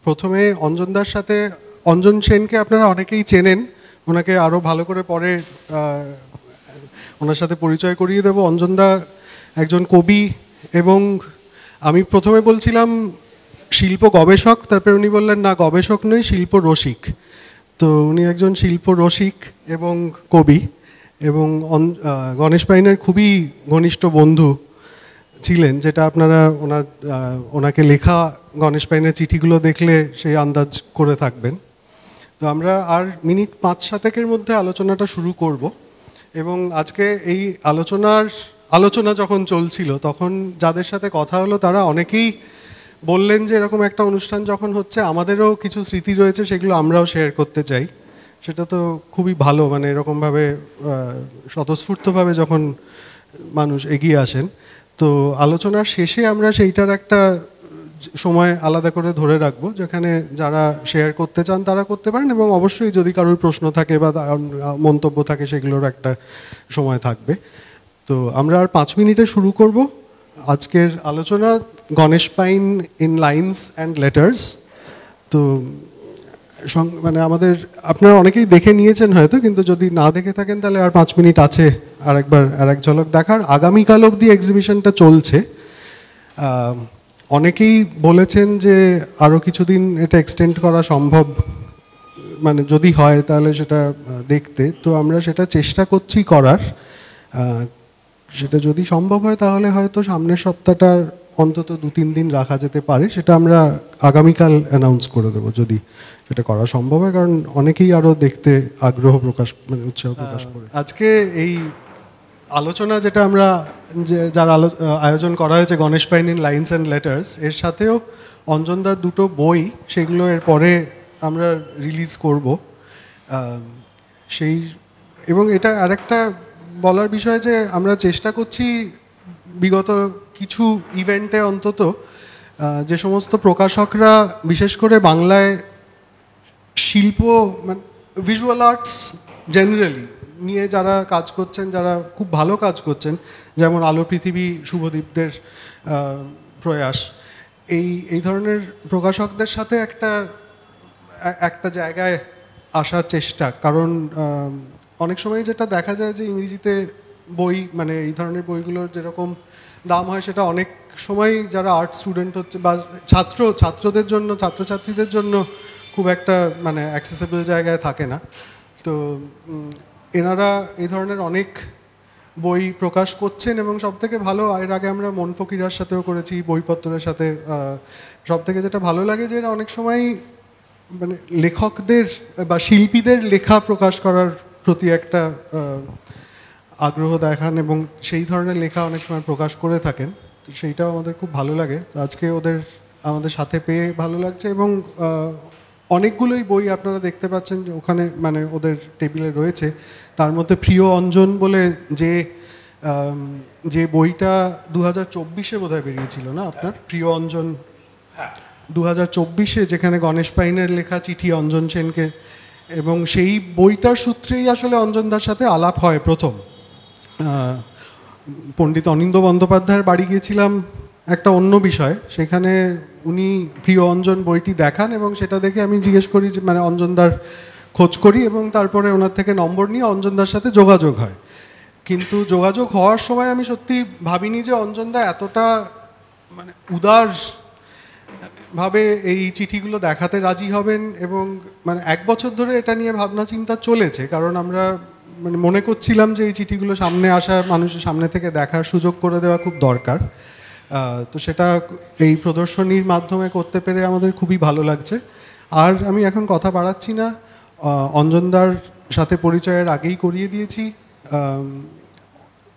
প্রথমে অঞ্জনদার সাথে, অঞ্জন সেনকে আপনারা অনেকেই চেনেন, ওনাকে আরও ভালো করে পরে ওনার সাথে পরিচয় করিয়ে দেব। অঞ্জনদা একজন কবি, এবং আমি প্রথমে বলছিলাম শিল্প গবেষক, তারপরে উনি বললেন না, গবেষক নই, শিল্প রসিক। তো উনি একজন শিল্প রসিক এবং কবি, এবং গণেশ পাইনের খুবই ঘনিষ্ঠ বন্ধু ছিলেন, যেটা আপনারা ওনাকে লেখা গণেশ পাইনের চিঠিগুলো দেখলে সেই আন্দাজ করে থাকবেন। তো আমরা আর মিনিট 5-7 মধ্যে আলোচনাটা শুরু করব। এবং আজকে এই আলোচনা যখন চলছিল, তখন যাদের সাথে কথা হলো তারা অনেকেই বললেন যে এরকম একটা অনুষ্ঠান যখন হচ্ছে, আমাদেরও কিছু স্মৃতি রয়েছে, সেগুলো আমরাও শেয়ার করতে চাই। সেটা তো খুবই ভালো, মানে এরকমভাবে স্বতঃস্ফূর্তভাবে যখন মানুষ এগিয়ে আসেন। তো আলোচনার শেষে আমরা সেইটার একটা সময় আলাদা করে ধরে রাখবো, যেখানে যারা শেয়ার করতে চান তারা করতে পারেন, এবং অবশ্যই যদি কারোর প্রশ্ন থাকে বা মন্তব্য থাকে সেগুলোর একটা সময় থাকবে। তো আমরা আর 5 মিনিটে শুরু করব আজকের আলোচনা, Ganesh pine in lines and letters. তো মানে আপনারা অনেকেই দেখে নিয়েছেন হয়তো, কিন্তু যদি না দেখে থাকেন তাহলে আর 5 মিনিট আছে আর এক ঝলক দেখার। আগামীকাল অবধি এক্সিবিশনটা চলছে। অনেকেই বলেছেন যে আরও কিছুদিন এটা এক্সটেন্ড করা সম্ভব, মানে যদি হয় তাহলে সেটা দেখতে। তো আমরা সেটা চেষ্টা করছি করার। সেটা যদি সম্ভব হয় তাহলে হয়তো সামনের সপ্তাহটা অন্তত 2-3 দিন রাখা যেতে পারে। সেটা আমরা আগামীকাল অ্যানাউন্স করে দেবো যদি সেটা করা সম্ভব হয়, কারণ অনেকেই আরও দেখতে আগ্রহ প্রকাশ, মানে উৎসাহ প্রকাশ করে। আজকে এই আলোচনা যেটা আমরা যার আয়োজন করা হয়েছে, Ganesh pine in lines and letters, এর সাথেও অঞ্জনদার 2টো বই, সেগুলো এর পরে আমরা রিলিজ করব। এবং এটা আরেকটা বলার বিষয় যে আমরা চেষ্টা করছি বিগত কিছু ইভেন্টে অন্তত যে সমস্ত প্রকাশকরা বিশেষ করে বাংলায় শিল্প, মানে ভিজুয়াল আর্টস জেনারেলি নিয়ে যারা কাজ করছেন, যারা খুব ভালো কাজ করছেন, যেমন আলো পৃথিবী, শুভদীপদের প্রয়াস, এই ধরনের প্রকাশকদের সাথে একটা জায়গায় আসার চেষ্টা। কারণ অনেক সময় যেটা দেখা যায় যে ইংরেজিতে বই, মানে এই ধরনের বইগুলোর যেরকম দাম হয়, সেটা অনেক সময় যারা আর্ট স্টুডেন্ট হচ্ছে বা ছাত্রদের জন্য, ছাত্রছাত্রীদের জন্য খুব একটা মানে অ্যাক্সেসেবল জায়গায় থাকে না। তো এনারা এই ধরনের অনেক বই প্রকাশ করছেন, এবং সবথেকে ভালো, এর আগে আমরা মন ফকিরার সাথেও করেছি, বইপত্রের সাথে। সবথেকে যেটা ভালো লাগে যে এরা অনেক সময় মানে লেখকদের বা শিল্পীদের লেখা প্রকাশ করার প্রতি একটা আগ্রহ দেখান, এবং সেই ধরনের লেখা অনেক সময় প্রকাশ করে থাকেন। তো সেইটাও আমাদের খুব ভালো লাগে। তো আজকে আমাদের সাথে পেয়ে ভালো লাগছে। এবং অনেকগুলোই বই আপনারা দেখতে পাচ্ছেন ওখানে, মানে ওদের টেবিলে রয়েছে। তার মধ্যে প্রিয় অঞ্জন বলে যে বইটা 2024-এ বোধহয় বেরিয়েছিল না আপনার, প্রিয় অঞ্জন 2024-এ, যেখানে গণেশ পাইনের লেখা চিঠি অঞ্জন সেনকে, এবং সেই বইটার সূত্রেই আসলে অঞ্জনদার সাথে আলাপ হয় প্রথম। পণ্ডিত অনিন্দ্য বন্দ্যোপাধ্যায়ের বাড়ি গিয়েছিলাম একটা অন্য বিষয়, সেখানে উনি প্রিয় অঞ্জন বইটি দেখান, এবং সেটা দেখে আমি জিজ্ঞেস করি যে, মানে অঞ্জনদার খোঁজ করি, এবং তারপরে ওনার থেকে নম্বর নিয়ে অঞ্জনদার সাথে যোগাযোগ হয়। কিন্তু যোগাযোগ হওয়ার সময় আমি সত্যি ভাবিনি যে অঞ্জনদা এতটা মানে উদার ভাবে এই চিঠিগুলো দেখাতে রাজি হবেন। এবং মানে 1 বছর ধরে এটা নিয়ে ভাবনা চিন্তা চলেছে, কারণ আমরা মানে মনে করছিলাম যে এই চিঠিগুলো সামনে আসা, মানুষের সামনে থেকে দেখার সুযোগ করে দেওয়া খুব দরকার। তো সেটা এই প্রদর্শনীর মাধ্যমে করতে পেরে আমাদের খুবই ভালো লাগছে। আর আমি এখন কথা বাড়াচ্ছি না, অঞ্জনদার সাথে পরিচয়ের আগেই করিয়ে দিয়েছি।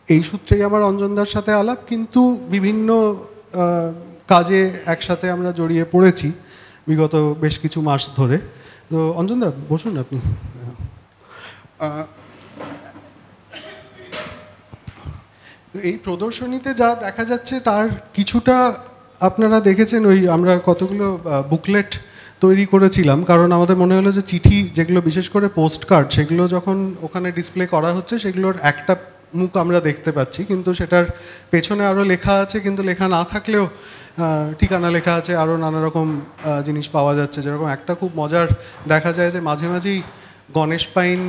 এই সূত্রেই আমার অঞ্জনদার সাথে আলাপ, কিন্তু বিভিন্ন কাজে একসাথে আমরা জড়িয়ে পড়েছি বিগত বেশ কিছু মাস ধরে। তো অঞ্জনদা বসুন আপনি। এই প্রদর্শনীতে যা দেখা যাচ্ছে তার কিছুটা আপনারা দেখেছেন, আমরা কতগুলো বুকলেট তৈরি করেছিলাম, কারণ আমাদের মনে হলো যে চিঠি যেগুলো বিশেষ করে পোস্ট কার্ড, সেগুলো যখন ওখানে ডিসপ্লে করা হচ্ছে, সেগুলোর একটা মুখ আমরা দেখতে পাচ্ছি, কিন্তু সেটার পেছনে আরও লেখা আছে, কিন্তু লেখা না থাকলেও ঠিকানা লেখা আছে, আরও নানা রকম জিনিস পাওয়া যাচ্ছে। যেরকম একটা খুব মজার দেখা যায় যে মাঝে মাঝেই গণেশ পাইন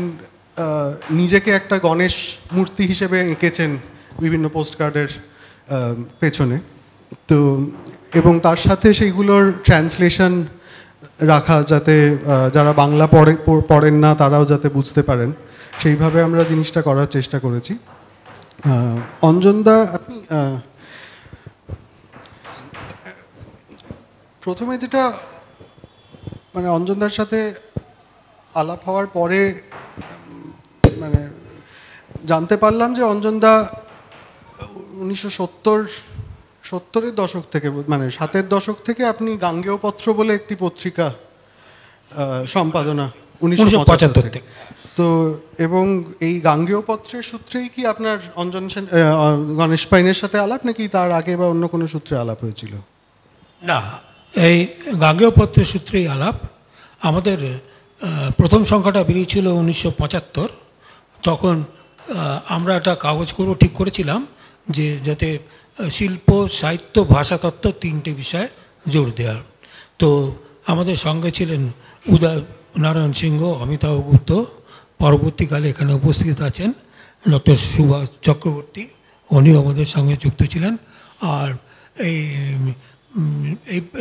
নিজেকে একটা গণেশ মূর্তি হিসেবে এঁকেছেন বিভিন্ন পোস্টকার্ডের পেছনে। তো এবং তার সাথে সেইগুলোর ট্রান্সলেশন রাখা, যাতে যারা বাংলা পড়েন না তারাও যাতে বুঝতে পারেন, সেইভাবে আমরা জিনিসটা করার চেষ্টা করেছি। অঞ্জনদা, আপনি প্রথমে যেটা মানে অঞ্জনদার সাথে আলাপ হওয়ার পরে মানে জানতে পারলাম যে অঞ্জনদা 1970-এর দশক থেকে, মানে 7-এর দশক থেকে আপনি গাঙ্গেয় পত্র বলে একটি পত্রিকা সম্পাদনা 1975 থেকে। তো এবং এই গাঙ্গেয় পত্রের সূত্রেই কি আপনার গণেশ পাইনের সাথে আলাপ, নাকি তার আগে বা অন্য কোনো সূত্রে আলাপ হয়েছিল? না, এই গাঙ্গেয় পত্রের সূত্রেই আলাপ। আমাদের প্রথম সংখ্যাটা বেরিয়েছিল 1975। তখন আমরা একটা কাগজ করব ঠিক করেছিলাম যে যাতে শিল্প, সাহিত্য, ভাষাতত্ত্ব 3টে বিষয়ে জোর দেওয়ার। তো আমাদের সঙ্গে ছিলেন উদয় নারায়ণ সিংহ, অমিতাভ গুপ্ত, পরবর্তীকালে এখানে উপস্থিত আছেন ডক্টর সুভাষ চক্রবর্তী, উনিও আমাদের সঙ্গে যুক্ত ছিলেন। আর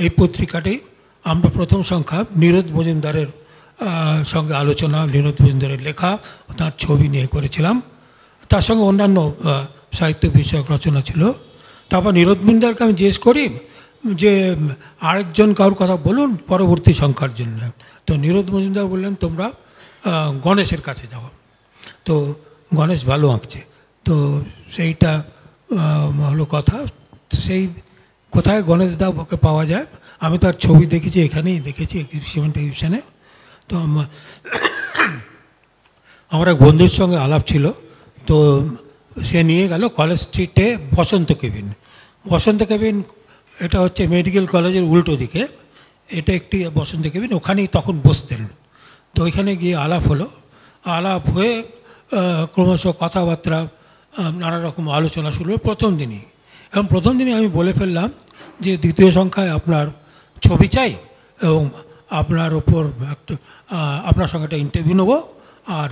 এই পত্রিকাটি আমরা প্রথম সংখ্যা নীরদ মজুমদারের সঙ্গে আলোচনা, নীরদ মজুমদারের লেখা, তার ছবি নিয়ে করেছিলাম। তার সঙ্গে অন্যান্য সাহিত্য বিষয়ক রচনা ছিল। তারপর নীরদ মজুমদারকে আমি জিজ্ঞেস করি যে আরেকজন কারোর কথা বলুন পরবর্তী সংখ্যার জন্য। তো নীরদ মজুমদার বললেন তোমরা গণেশের কাছে যাও। তো গণেশ ভালো আঁকছে। তো সেইটা হলো কথা। সেই কোথায় গণেশদা ওকে পাওয়া যায়, আমি তার ছবি দেখেছি, এখানেই দেখেছি এক্সিবিশনে। তো আমার এক বন্ধুর সঙ্গে আলাপ ছিল, তো সে নিয়ে গেল কলেজ স্ট্রিটে বসন্ত কেবিন। বসন্ত কেবিন এটা হচ্ছে মেডিকেল কলেজের উল্টো দিকে, এটা একটি বসন্ত কেবিন, ওখানেই তখন বসতেন। তো ওইখানে গিয়ে আলাপ হলো। আলাপ হয়ে ক্রমশ কথাবার্তা, নানা রকম আলোচনা শুরু হলো প্রথম দিনই। এবং প্রথম দিনই আমি বলে ফেললাম যে দ্বিতীয় সংখ্যায় আপনার ছবি চাই এবং আপনার ওপর একটা আপনার সঙ্গে একটা ইন্টারভিউ নেবো, আর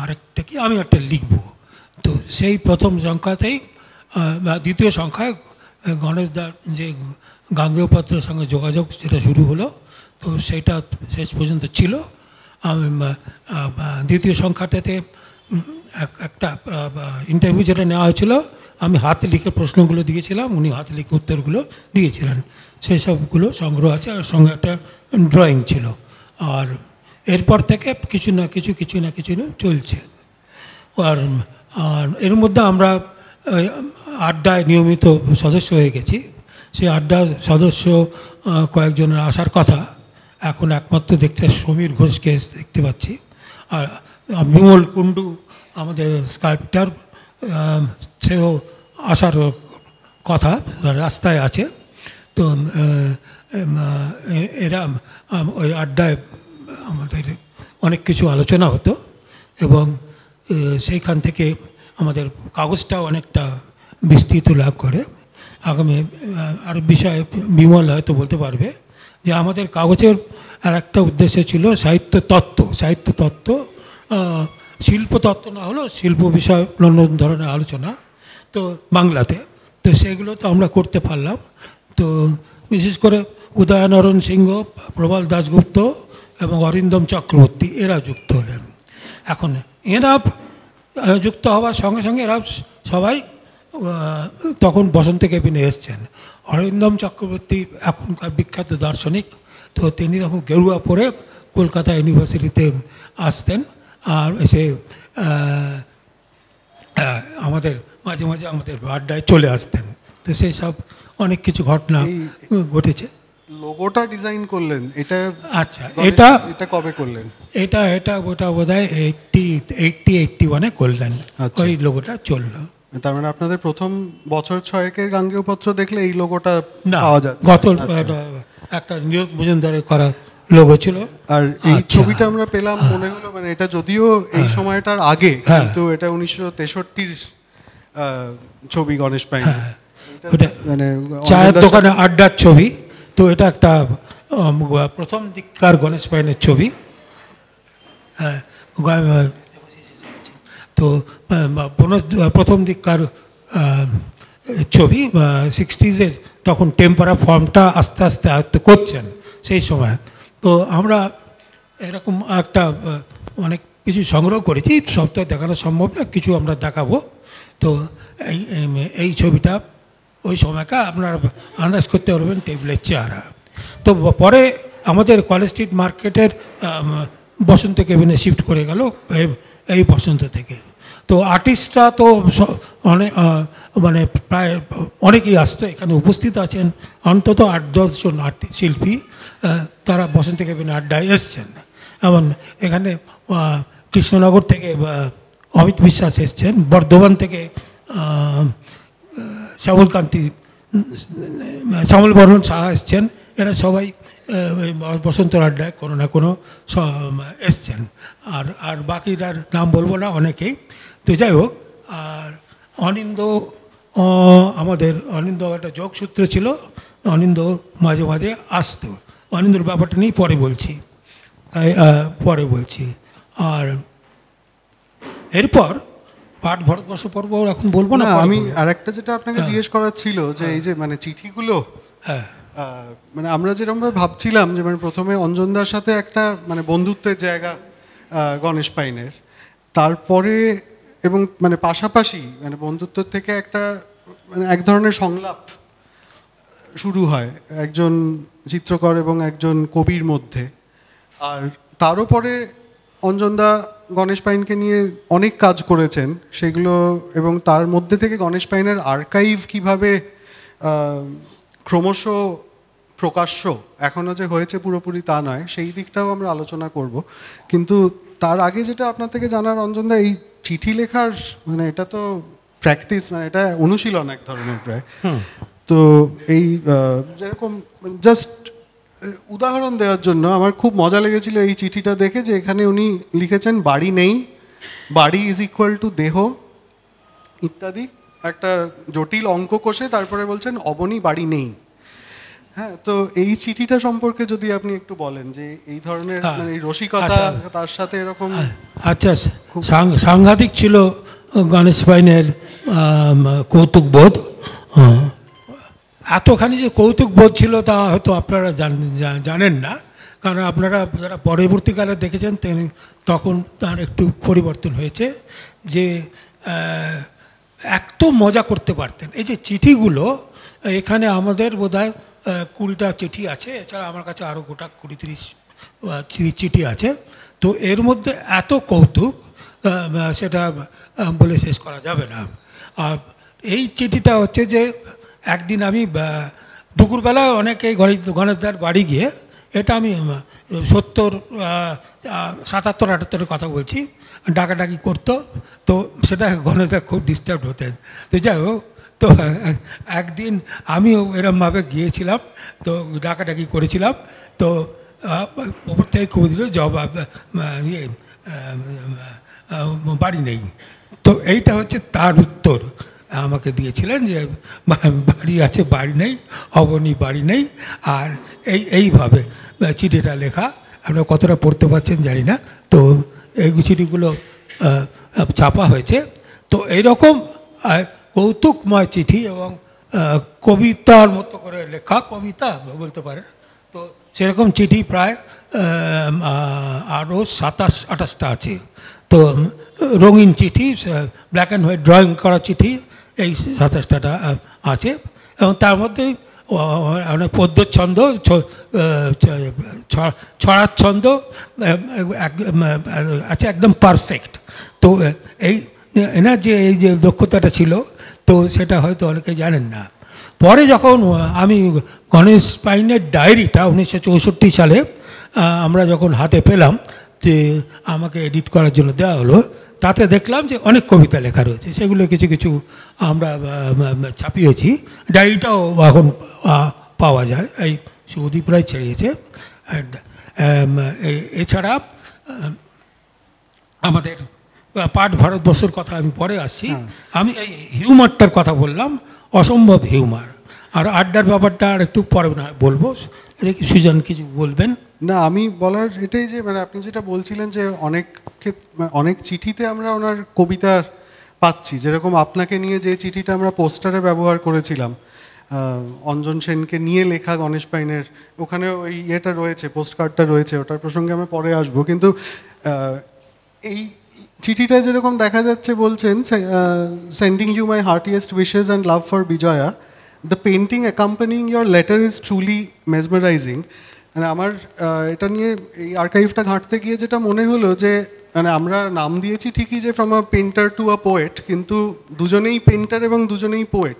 আরেকটা কি আমি একটা লিখব। তো সেই প্রথম সংখ্যাতেই দ্বিতীয় সংখ্যায় গণেশদার যে গাঙ্গেয় পত্রের সঙ্গে যোগাযোগ যেটা শুরু হলো, তো সেইটা শেষ পর্যন্ত ছিল। আমি দ্বিতীয় সংখ্যাটাতে একটা ইন্টারভিউ যেটা নেওয়া হয়েছিল, আমি হাতে লিখে প্রশ্নগুলো দিয়েছিলাম, উনি হাতে লিখে উত্তরগুলো দিয়েছিলেন। সেই সবগুলো সংগ্রহ আছে, আর সঙ্গে একটা ড্রয়িং ছিল। আর এরপর থেকে কিছু না কিছু চলছে। আর এর মধ্যে আমরা আড্ডায় নিয়মিত সদস্য হয়ে গেছি। সেই আড্ডার সদস্য কয়েকজনের আসার কথা, এখন একমাত্র দেখছে সমীর ঘোষকে দেখতে পাচ্ছি। আর বিমল কুণ্ডু আমাদের স্কাল্পচার, সেও আসার কথা, রাস্তায় আছে। তো এরা ওই আড্ডায় আমাদের অনেক কিছু আলোচনা হতো এবং সেইখান থেকে আমাদের কাগজটাও অনেকটা বিস্তৃত লাভ করে। আগামী আর বিষয়ে বিমল হয়তো বলতে পারবে যে আমাদের কাগজের আর একটা উদ্দেশ্য ছিল সাহিত্য তত্ত্ব, শিল্প তত্ত্ব না হলেও শিল্প বিষয় অন্য ধরনের আলোচনা তো বাংলাতে। তো সেগুলো তো আমরা করতে পারলাম। তো বিশেষ করে উদয়নারায়ণ সিংহ, প্রবল দাশগুপ্ত এবং অরিন্দম চক্রবর্তী এরা যুক্ত হলেন। এখন এরা যুক্ত হওয়ার সঙ্গে সঙ্গে এরা সবাই তখন বসন্ত কেবিনে এসছেন। অরিন্দম চক্রবর্তী এখনকার বিখ্যাত দার্শনিক, তো তিনি তখন গেরুয়া পরে কলকাতা ইউনিভার্সিটিতে আসতেন, আর এসে আমাদের মাঝে মাঝে আমাদের আড্ডায় চলে আসতেন। তো সেই সব অনেক কিছু ঘটনা ঘটেছে। লোগোটা ডিজাইন করলেন এটা? আচ্ছা, এটা কবে করলেন? এটা বোধহয় 81 করলেন। ওই লোগোটা চললো। তার মানে আপনাদের প্রথম বছর 6-এর গাঙ্গেয় পত্র দেখলে এই লোগোটা পাওয়া যায়? গত একটা নীরদ মজুমদারের করা লোগো ছিল। আর এই আচ্ছা। ছবিটা আমরা পেলাম, মনে হলো মানে এটা যদিও এই সময়টার আগে, হ্যাঁ। কিন্তু এটা 1963 ছবি গণেশ পাইন। ওটা মানে চায়ের অঞ্জনদার দোকানে সাথে- আড্ডার ছবি। তো এটা একটা প্রথম দিককার গণেশ পাইনের ছবি। হ্যাঁ, তো প্রথম দিককার ছবি 60s তখন টেম্পারা ফর্মটা আস্তে আস্তে আয়ত্ত করছেন সেই সময়। তো আমরা এরকম একটা অনেক কিছু সংগ্রহ করেছি, সব তো দেখানো সম্ভব না, কিছু আমরা দেখাবো। তো এই ছবিটা ওই সময়টা আপনারা আন্দাজ করতে পারবেন টেবিলের চেহারা। তো পরে আমাদের কলেজ স্ট্রিট মার্কেটের বসন্ত কেবিনে শিফট করে গেল এই বসন্ত থেকে। তো আর্টিস্টরা তো অনেক মানে প্রায় অনেকেই আসতো, এখানে উপস্থিত আছেন অন্তত 8-10 জন শিল্পী, তারা বসন্ত কেবিনে আড্ডায় এসছেন। এবং এখানে কৃষ্ণনগর থেকে অমিত বিশ্বাস এসছেন, বর্ধমান থেকে শ্যামল বর্মন সাহা এসছেন। এরা সবাই বসন্ত আড্ডায় কোনো না কোনো এসছেন। আর বাকিটার নাম বলবো না, অনেকেই। তো যাই হোক, আর অনিন্দ, আমাদের অনিন্দ একটা যোগসূত্র ছিল, অনিন্দ মাঝে মাঝে আসতো। অনিন্দর ব্যাপারটা নিয়ে পরে বলছি। আর এরপর পাঠ ভরতবর্ষ পর্ব এখন বলবো না, আমি আরেকটা যেটা আপনাকে জিজ্ঞেস করার ছিল যে এই যে মানে চিঠিগুলো, হ্যাঁ, মানে আমরা যেরকমভাবে ভাবছিলাম যে মানে প্রথমে অঞ্জনদার সাথে একটা মানে বন্ধুত্বের জায়গা গণেশ পাইনের, তারপরে এবং মানে পাশাপাশি মানে বন্ধুত্ব থেকে একটা মানে এক ধরনের সংলাপ শুরু হয় একজন চিত্রকর এবং একজন কবির মধ্যে। আর তারও পরে অঞ্জনদা গণেশ পাইনকে নিয়ে অনেক কাজ করেছেন সেগুলো, এবং তার মধ্যে থেকে গণেশ পাইনের আর্কাইভ কিভাবে ক্রমশ প্রকাশ্য এখনও যে হয়েছে পুরোপুরি তা নয়, সেই দিকটাও আমরা আলোচনা করব। কিন্তু তার আগে যেটা আপনার থেকে জানার, অঞ্জনদা এই চিঠি লেখার মানে এটা তো প্র্যাকটিস, মানে এটা অনুশীলন এক ধরনের প্রায়। তো এই যেরকম জাস্ট উদাহরণ দেওয়ার জন্য আমার খুব মজা লেগেছিল এই চিঠিটা দেখে, যে এখানে উনি লিখেছেন বাড়ি নেই, বাড়ি ইজ ইকুয়াল টু দেহ ইত্যাদি একটা জটিল অঙ্ক কষে তারপরে বলছেন অবনী বাড়ি নেই। হ্যাঁ, তো এই চিঠিটা সম্পর্কে যদি আপনি একটু বলেন যে এই ধরনের মানে এই রসিকতা, তার সাথে এরকম। আচ্ছা, সাংঘাতিক ছিল গণেশ পাইনের কৌতুকবোধ। এতখানি যে কৌতুকবোধ ছিল তা হয়তো আপনারা জানেন না, কারণ আপনারা যারা পরবর্তীকালে দেখেছেন তখন তার একটু পরিবর্তন হয়েছে। যে এত মজা করতে পারতেন। এই যে চিঠিগুলো, এখানে আমাদের বোধহয় 20টা চিঠি আছে, এছাড়া আমার কাছে আরও গোটা 20-30 চিঠি আছে। তো এর মধ্যে এত কৌতুক সেটা বলে শেষ করা যাবে না। আর এই চিঠিটা হচ্ছে যে একদিন আমি দুপুরবেলা অনেকেই গণেশদার বাড়ি গিয়ে, এটা আমি 77-78 কথা বলছি, ডাকাডাকি করতো। তো সেটা গণেশদা খুব ডিস্টার্ব হতেন। তো যাই হোক, তো একদিন আমিও এরমভাবে গিয়েছিলাম, তো ডাকাডাকি করেছিলাম। তো ওপর থেকে কেউ দিল জবাব, বাড়ি নেই। তো এইটা হচ্ছে তার উত্তর আমাকে দিয়েছিলেন, যে বাড়ি আছে, বাড়ি নেই, অবনী বাড়ি নেই। আর এইভাবে চিঠিটা লেখা, আপনারা কতটা পড়তে পারছেন জানি না। তো এই চিঠিগুলো ছাপা হয়েছে। তো এইরকম কৌতুকময় চিঠি এবং কবিতার মতো করে লেখা, কবিতা বলতে পারে। তো সেরকম চিঠি প্রায় আরও 27-28টা আছে। তো রঙিন চিঠি, ব্ল্যাক অ্যান্ড হোয়াইট ড্রয়িং করা চিঠি, এই 27টা আছে। এবং তার মধ্যে পদ্যছন্দ, ছড়ার ছন্দ আছে, একদম পারফেক্ট। তো এনার যে এই যে দক্ষতাটা ছিল, তো সেটা হয়তো অনেকে জানেন না। পরে যখন আমি গণেশ পাইনের ডায়েরিটা 1964 সালে আমরা যখন হাতে পেলাম, যে আমাকে এডিট করার জন্য দেওয়া হলো, তাতে দেখলাম যে অনেক কবিতা লেখা রয়েছে। সেগুলো কিছু কিছু আমরা ছাপিয়েছি। ডায়েরিটাও এখন পাওয়া যায়, এই সুদীপ রায় ছেড়িয়েছে। এছাড়া আমাদের পাঠ ভারতবর্ষের কথা আমি পরে আসছি। আমি এই হিউমারটার কথা বললাম, অসম্ভব হিউমার। আর আড্ডার ব্যাপারটা আর একটু পরে না বলবো। দেখি সুজন কিছু বলবেন। না, আমি বলার এটাই যে মানে আপনি যেটা বলছিলেন যে অনেক চিঠিতে আমরা ওনার কবিতা পাচ্ছি, যেরকম আপনাকে নিয়ে যে চিঠিটা আমরা পোস্টারে ব্যবহার করেছিলাম, অঞ্জন সেনকে নিয়ে লেখা গণেশ পাইনের, ওখানে ওই ইয়েটা রয়েছে, পোস্ট কার্ডটা রয়েছে, ওটার প্রসঙ্গে আমি পরে আসবো। কিন্তু এই চিঠিটা যেরকম দেখা যাচ্ছে, বলছেন sending you my heartiest wishes and love for Bijoya, the painting accompanying your letter is truly mesmerising. মানে আমার এটা নিয়ে এই আর্কাইভটা ঘাঁটতে গিয়ে যেটা মনে হলো যে মানে আমরা নাম দিয়েছি ঠিকই যে from a painter to a poet, কিন্তু দুজনেই পেন্টার এবং দুজনেই পোয়েট।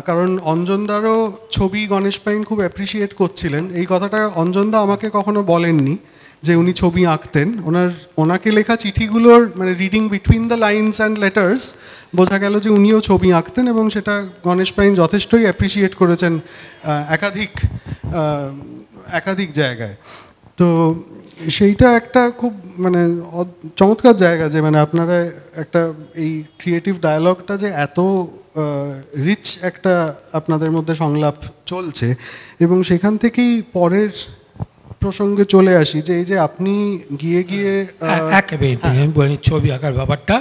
কারণ অঞ্জনদারও ছবি গণেশ পাইন খুব অ্যাপ্রিসিয়েট করছিলেন। এই কথাটা অঞ্জনদা আমাকে কখনো বলেননি যে উনি ছবি আঁকতেন। ওনাকে লেখা চিঠিগুলোর মানে reading between the lines and letters বোঝা গেল যে উনিও ছবি আঁকতেন, এবং সেটা গণেশ পাইন যথেষ্টই অ্যাপ্রিসিয়েট করেছেন একাধিক জায়গায়। তো সেইটা একটা খুব মানে চমৎকার জায়গা যে মানে আপনারা একটা এই ক্রিয়েটিভ ডায়ালগটা যে এত রিচ একটা আপনাদের মধ্যে সংলাপ চলছে। এবং সেখান থেকেই পরের প্রসঙ্গে চলে আসি যে এই যে আপনি গিয়ে গিয়ে ছবি আঁকার ব্যাপারটা,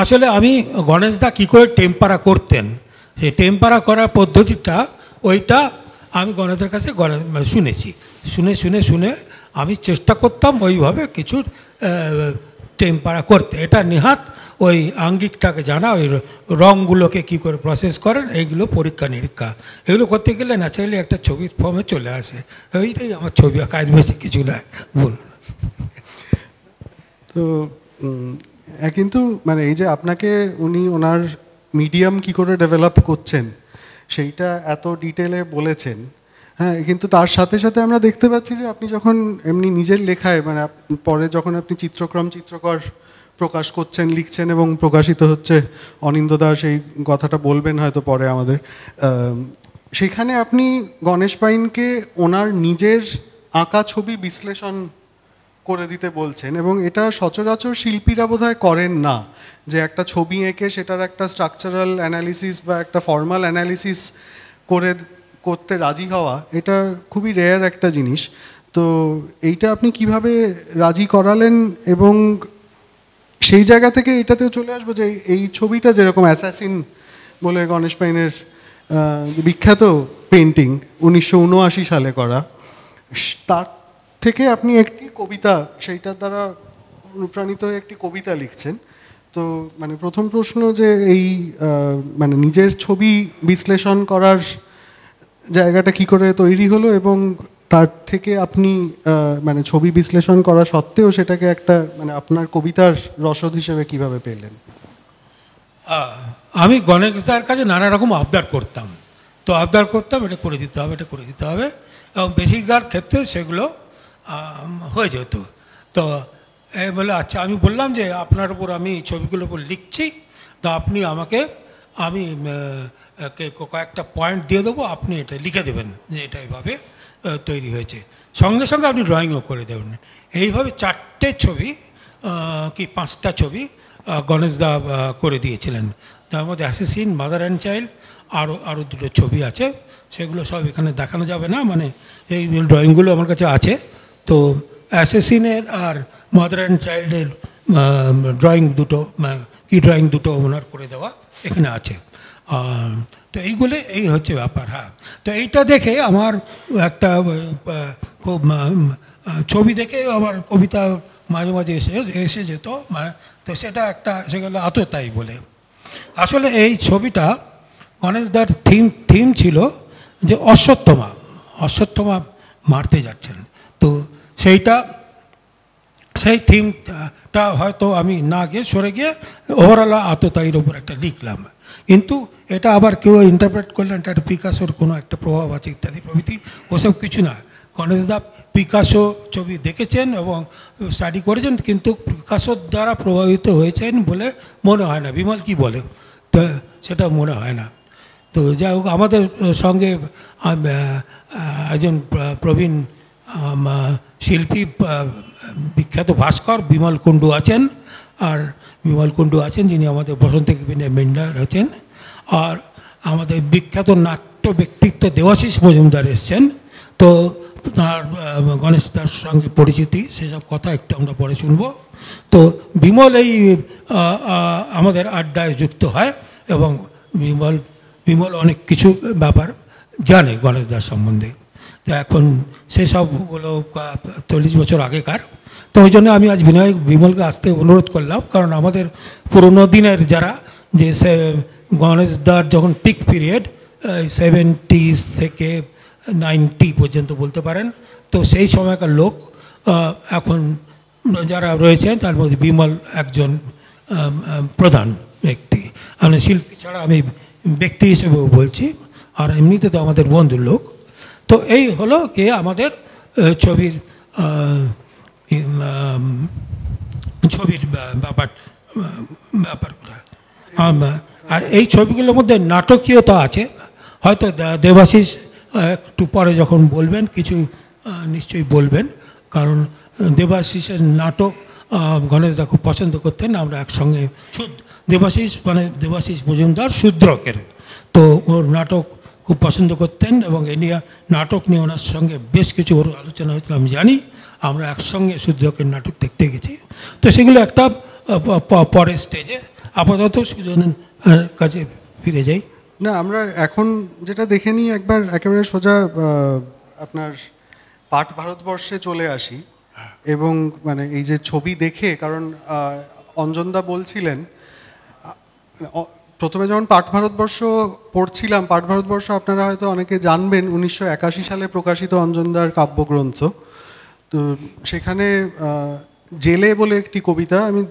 আসলে আমি গণেশদা কী করে টেম্পারা করতেন, সেই টেম্পারা করার পদ্ধতিটা ওইটা আমি গণেশদের কাছে শুনেছি। শুনে আমি চেষ্টা করতাম ওইভাবে কিছু টেম্পারা করতে। এটা নেহাত ওই আঙ্গিকটাকে জানা, ওই রঙগুলোকে কী করে প্রসেস করেন, এইগুলো পরীক্ষা নিরীক্ষা, এগুলো করতে গেলে ন্যাচারালি একটা ছবির ফর্মে চলে আসে। এইটাই আমার ছবি আঁকা, বেশি কিছু নয়। বলুন। তো কিন্তু মানে এই যে আপনাকে উনি ওনার মিডিয়াম কি করে ডেভেলপ করছেন সেইটা এত ডিটেলে বলেছেন। হ্যাঁ, কিন্তু তার সাথে সাথে আমরা দেখতে পাচ্ছি যে আপনি যখন এমনি নিজের লেখায় মানে পরে যখন আপনি চিত্রকর প্রকাশ করছেন, লিখছেন এবং প্রকাশিত হচ্ছে, অনিন্দদা সেই কথাটা বলবেন হয়তো পরে আমাদের, সেখানে আপনি গণেশ পাইনকে ওনার নিজের আঁকা ছবি বিশ্লেষণ করে দিতে বলছেন। এবং এটা সচরাচর শিল্পীরা বোধহয় করেন না, যে একটা ছবি এঁকে সেটার একটা স্ট্রাকচারাল অ্যানালিসিস বা একটা ফর্মাল অ্যানালিসিস করতে রাজি হওয়া, এটা খুবই রেয়ার একটা জিনিস। তো এইটা আপনি কিভাবে রাজি করালেন? এবং সেই জায়গা থেকে এটাতেও চলে আসবো যে এই ছবিটা যেরকম অ্যাসাসিন বলে গণেশ পাইনের বিখ্যাত পেন্টিং 1979 সালে করা, তার থেকে আপনি একটি কবিতা, সেইটার দ্বারা অনুপ্রাণিত হয়ে একটি কবিতা লিখছেন। তো মানে প্রথম প্রশ্ন যে এই মানে নিজের ছবি বিশ্লেষণ করার জায়গাটা কি করে তৈরি হলো, এবং তার থেকে আপনি মানে ছবি বিশ্লেষণ করা সত্ত্বেও সেটাকে একটা মানে আপনার কবিতার রসদ হিসেবে কিভাবে পেলেন? আমি গণেশদার কাছে নানা রকম আবদার করতাম। তো আবদার করতাম, এটা করে দিতে হবে, এটা করে দিতে হবে, এবং বেশিরভাগ ক্ষেত্রে সেগুলো হয়ে যেত। তো বলে আচ্ছা, আমি বললাম যে আপনার উপর আমি ছবিগুলোর উপর লিখছি, তো আপনি আমাকে আমি কয়েকটা পয়েন্ট দিয়ে দেবো, আপনি এটা লিখে দেবেন যে এটা এইভাবে তৈরি হয়েছে, সঙ্গে সঙ্গে আপনি ড্রয়িংও করে দেবেন। এইভাবে 4টে ছবি কি 5টা ছবি গণেশদা করে দিয়েছিলেন। তার মধ্যে অ্যাসেসিন, মাদার অ্যান্ড চাইল্ড, আরও 2টো ছবি আছে, সেগুলো সব এখানে দেখানো যাবে না, মানে এই ড্রয়িংগুলো আমার কাছে আছে। তো অ্যাসেসিনের আর মাদার অ্যান্ড চাইল্ডের ড্রয়িং দুটো ওনার করে দেওয়া এখানে আছে। তো এইগুলো এই হচ্ছে ব্যাপার। হ্যাঁ, তো এইটা দেখে আমার একটা খুব ছবি দেখে আমার কবিতা মাঝে মাঝে এসে যেত, তো সেটা একটা সেগুলো আততায়ী বলে। আসলে এই ছবিটা গণেশদার থিম ছিল যে অশ্বত্থমা মারতে যাচ্ছেন। তো সেই থিমটা হয়তো আমি না গিয়ে সরে গিয়ে ওভারঅল আততায়ীর ওপর একটা লিখলাম। কিন্তু এটা আবার কেউ ইন্টারপ্রেট করলেন এটা পিকাসোর কোনো একটা প্রভাব আছে ইত্যাদি প্রভৃতি, ওসব কিছু না। গণেশদা পিকাসো ছবি দেখেছেন এবং স্টাডি করেছেন, কিন্তু পিকাসোর দ্বারা প্রভাবিত হয়েছেন বলে মনে হয় না। বিমল কি বলে? তো সেটা মনে হয় না। তো যাই হোক, আমাদের সঙ্গে একজন প্রবীণ শিল্পী বিখ্যাত ভাস্কর বিমল কুণ্ডু আছেন, আর বিমল কুণ্ডু আছেন যিনি আমাদের বসন্ত কেবিনের মেন্ডার আছেন, আর আমাদের বিখ্যাত নাট্য ব্যক্তিত্ব দেবাশিস মজুমদার এসছেন। তো তার গণেশ দার সঙ্গে পরিচিতি, সেসব কথা একটু আমরা পরে শুনব। তো বিমল এই আমাদের আড্ডায় যুক্ত হয় এবং বিমল অনেক কিছু ব্যাপার জানে গণেশ দার সম্বন্ধে। তো এখন সেসবগুলো 40 বছর আগেকার। তো ওই জন্য আমি আজ বিমলকে আসতে অনুরোধ করলাম, কারণ আমাদের পুরনো দিনের যারা, যে গণেশ দার যখন পিক পিরিয়ড 70s থেকে 90 পর্যন্ত বলতে পারেন, তো সেই সময়কার লোক এখন যারা রয়েছেন তার মধ্যে বিমল একজন প্রধান ব্যক্তি। মানে শিল্পী ছাড়া আমি ব্যক্তি হিসেবেও বলছি, আর এমনিতে তো আমাদের বন্ধুর লোক। তো এই হলো কি আমাদের ছবির ব্যাপারগুলো। আর এই ছবিগুলোর মধ্যে নাটকীয়তা আছে, হয়তো দেবাশিস একটু পরে যখন বলবেন কিছু নিশ্চয়ই বলবেন, কারণ দেবাশিসের নাটক গণেশদা খুব পছন্দ করতেন। আমরা একসঙ্গে দেবাশিস মজুমদার শূদ্রকের, তো ওর নাটক খুব পছন্দ করতেন এবং এ নিয়ে নাটক নিয়ে ওনার সঙ্গে বেশ কিছু ওর আলোচনা হয়েছিল আমি জানি। আমরা একসঙ্গে শূদ্রকের নাটক দেখতে গেছি। তো সেগুলো একটা পরের স্টেজে। আপাতত সুজনের কাছে ফিরে যাই। না, আমরা এখন যেটা দেখে নিই একবার একেবারে সোজা আপনার পাঠ ভারতবর্ষে চলে আসি। এবং মানে এই যে ছবি দেখে, কারণ অঞ্জনদা বলছিলেন প্রথমে যখন পাঠ ভারতবর্ষ পড়ছিলাম, পাঠ ভারতবর্ষ আপনারা হয়তো অনেকে জানবেন 1981 সালে প্রকাশিত অঞ্জনদার কাব্যগ্রন্থ। তো সেখানে জেলে বলে একটি কবিতা আমি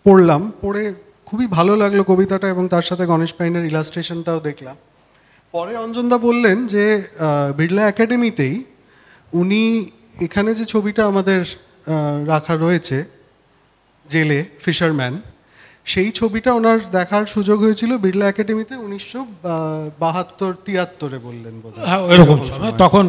পড়লাম, পড়ে খুবই ভালো লাগলো কবিতাটা, এবং তার সাথে গণেশ পাইনের ইলাস্ট্রেশনটাও দেখলাম। পরে অঞ্জনদা বললেন যে বিড়লা একাডেমিতেই উনি এখানে যে ছবিটা আমাদের রাখা রয়েছে জেলে ফিশারম্যান, সেই ছবিটা ওনার দেখার সুযোগ হয়েছিল বিড়লা একাডেমিতে 1972-73 বললেন বোধহয়। হ্যাঁ, ওইরকম সময়। তখন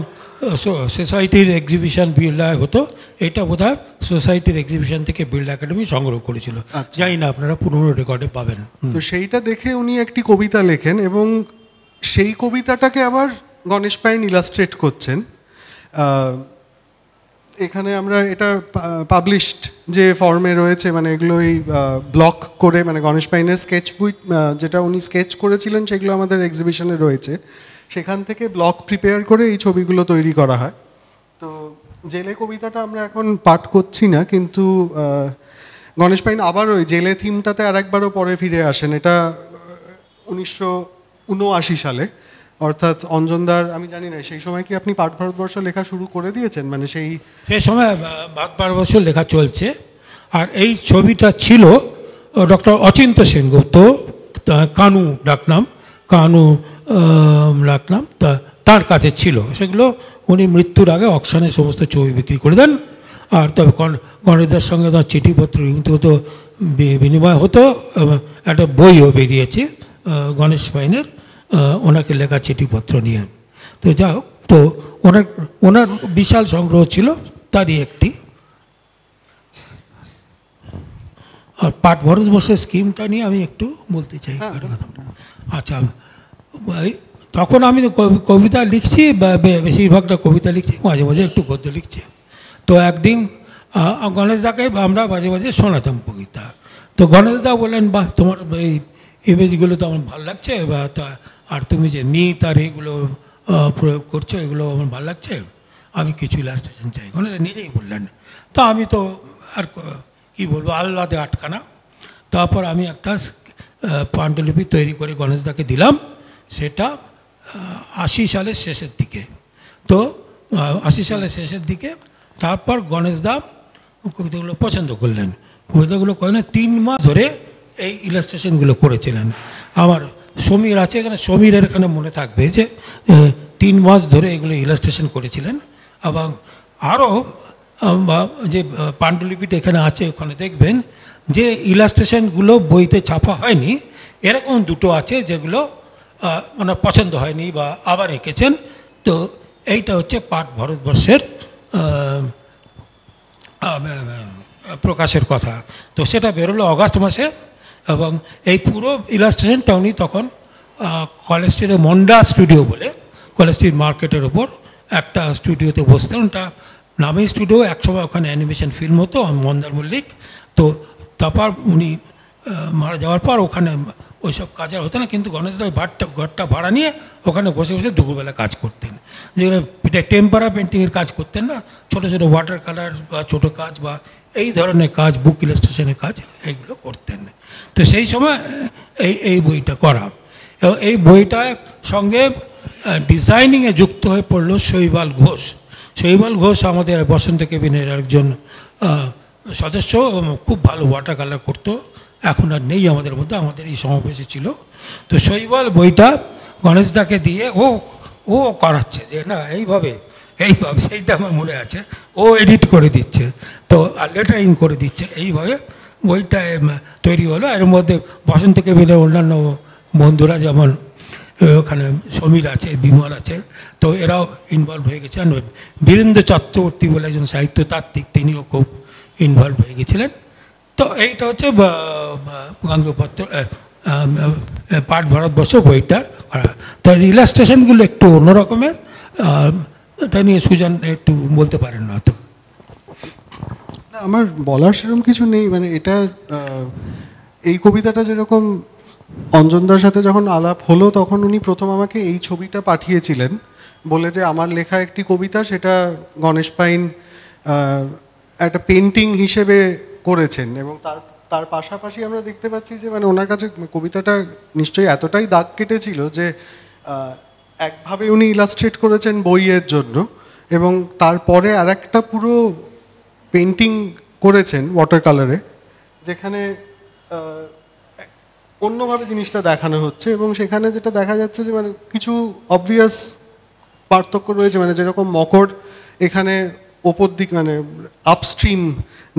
সোসাইটির এক্সিবিশন বিড়লায় হতো, এটা বোধহয় সোসাইটির এক্সিবিশন থেকে বিড়লা একাডেমি সংগ্রহ করেছিল। জানি না, আপনারা পুরনো রেকর্ডে পাবেন। তো সেইটা দেখে উনি একটি কবিতা লেখেন এবং সেই কবিতাটাকে আবার গণেশ পাইন ইলাস্ট্রেট করছেন। এখানে আমরা এটা পাবলিশড যে ফর্মে রয়েছে, মানে এগুলো এই ব্লক করে, মানে গণেশ পাইনের স্কেচ বই যেটা উনি স্কেচ করেছিলেন সেগুলো আমাদের এক্সিবিশনে রয়েছে, সেখান থেকে ব্লক প্রিপেয়ার করে এই ছবিগুলো তৈরি করা হয়। তো জেলে কবিতাটা আমরা এখন পাঠ করছি না, কিন্তু গণেশ পাইন আবার ওই জেলে থিমটাতে আরেকবারও পরে ফিরে আসেন। এটা 1979 সালে, অর্থাৎ অঞ্জনদার, আমি জানি না সেই সময় কি আপনি পাঠ ভারতবর্ষ লেখা শুরু করে দিয়েছেন? মানে সেই সময় পাঠ ভারতবর্ষ লেখা চলছে। আর এই ছবিটা ছিল ডক্টর অচিন্ত সেনগুপ্ত, কানু ডাকনাম, তার কাছে ছিল। সেগুলো উনি মৃত্যুর আগে অকশনে সমস্ত ছবি বিক্রি করে দেন। আর তবে গণেশদার সঙ্গে তার চিঠিপত্র তো বিনিময় হতো। একটা বইও বেরিয়েছে গণেশ পাইনের, ওনাকে লেখা চিঠিপত্র নিয়ে। তো যা হোক, তো ওনার বিশাল সংগ্রহ ছিল, তারই একটি। আর পাঠ ভারতবর্ষের স্কিমটা নিয়ে আমি একটু বলতে চাই। আচ্ছা, তখন আমি কবিতা লিখছি, বেশিরভাগটা কবিতা লিখছি, মাঝে মাঝে একটু গদ্য লিখছি। তো একদিন গণেশদাকে আমরা মাঝে মাঝে শোনাতাম কবিতা। তো গণেশদা বললেন, বাহ, তোমার এই ইমেজগুলো তো আমার ভালো লাগছে, বা আর তুমি যে নিত আর এগুলো প্রয়োগ করছো, এগুলো আমার ভালো লাগছে, আমি কিছু ইলাস্ট্রেশন চাই। গণেশদা নিজেই বললেন। তো আমি তো আর কী বলবো, আহ্লাদে আটকানা। তারপর আমি একটা পাণ্ডুলিপি তৈরি করে গণেশদাকে দিলাম। সেটা 80 সালের শেষের দিকে। তো 80 সালের শেষের দিকে তারপর গণেশদা কবিতাগুলো পছন্দ করলেন। কবিতাগুলো করেন 3 মাস ধরে এই ইলাস্ট্রেশনগুলো করেছিলেন। আমার সমীর আছে এখানে, সমীরের এখানে মনে থাকবে যে 3 মাস ধরে এগুলো ইলাস্ট্রেশন করেছিলেন। এবং আরও যে পাণ্ডুলিপিটা এখানে আছে, ওখানে দেখবেন যে ইলাস্ট্রেশনগুলো বইতে ছাপা হয়নি, এরকম 2টো আছে যেগুলো ওনার পছন্দ হয়নি বা আবার এঁকেছেন। তো এইটা হচ্ছে পাঠ ভারতবর্ষের প্রকাশের কথা। তো সেটা বেরোলো অগাস্ট মাসে, এবং এই পুরো ইলাস্ট্রেশনটা উনি তখন কলেজ স্ট্রিটে মন্ডা স্টুডিও বলে, কলেজ স্ট্রিট মার্কেটের ওপর একটা স্টুডিওতে বসতেন। ওটা নামী স্টুডিও, একসময় ওখানে অ্যানিমেশন ফিল্ম হতো, মন্দার মল্লিক। তো তারপর উনি মারা যাওয়ার পর ওখানে ওইসব কাজ আর হতো না, কিন্তু গণেশদা ওই ঘরটা ভাড়া নিয়ে ওখানে বসে বসে দুপুরবেলা কাজ করতেন, যেগুলো টেম্পারা পেন্টিংয়ের কাজ করতেন না, ছোটো ছোটো ওয়াটার কালার বা ছোটো কাজ বা এই ধরনের কাজ, বুক ইলাস্ট্রেশনের কাজ, এইগুলো করতেন। তো সেই সময় এই বইটা করা, এবং এই বইটার সঙ্গে ডিজাইনিংয়ে যুক্ত হয়ে পড়ল শৈবাল ঘোষ। শৈবাল ঘোষ আমাদের বসন্ত কেবিনের একজন সদস্য, খুব ভালো ওয়াটার কালার করতো, এখন আর নেই আমাদের মধ্যে, আমাদের এই সমাবেশে ছিল। তো শৈবাল বইটা গণেশদাকে দিয়ে ও করাচ্ছে যে না এইভাবে সেইটা আমার মনে আছে, ও এডিট করে দিচ্ছে, তো লেটারিং করে দিচ্ছে, এইভাবে বইটা তৈরি হলো। এর মধ্যে বসন্ত কেবিনের অন্যান্য বন্ধুরা, যেমন ওখানে সমীর আছে, বিমল আছে, তো এরাও ইনভলভ হয়ে গেছে। আর বীরেন্দ্র চক্রবর্তী বলে একজন সাহিত্যতাত্ত্বিক, তিনিও খুব ইনভলভ হয়ে গেছিলেন। তো এইটা হচ্ছে বঙ্গপত্র পাঠ ভারতবর্ষ বইটার। তার ইলাস্ট্রেশনগুলো একটু অন্যরকমের, তা নিয়ে সুজান একটু বলতে পারেন না তো। আমার বলার সেরকম কিছু নেই, মানে এটা এই কবিতাটা যেরকম অঞ্জনদার সাথে যখন আলাপ হলো তখন উনি প্রথম আমাকে এই ছবিটা পাঠিয়েছিলেন, বলে যে আমার লেখা একটি কবিতা, সেটা গণেশ পাইন একটা পেন্টিং হিসেবে করেছেন, এবং তার পাশাপাশি আমরা দেখতে পাচ্ছি যে মানে ওনার কাছে কবিতাটা নিশ্চয়ই এতটাই দাগ কেটেছিল যে একভাবে উনি ইলাস্ট্রেট করেছেন বইয়ের জন্য, এবং তারপরে আর একটা পুরো পেন্টিং করেছেন ওয়াটার কালারে, যেখানে অন্যভাবে জিনিসটা দেখানো হচ্ছে, এবং সেখানে যেটা দেখা যাচ্ছে যে মানে কিছু অবভিয়াস পার্থক্য রয়েছে, মানে যেরকম মকর এখানে ওপর দিক মানে আপস্ট্রিম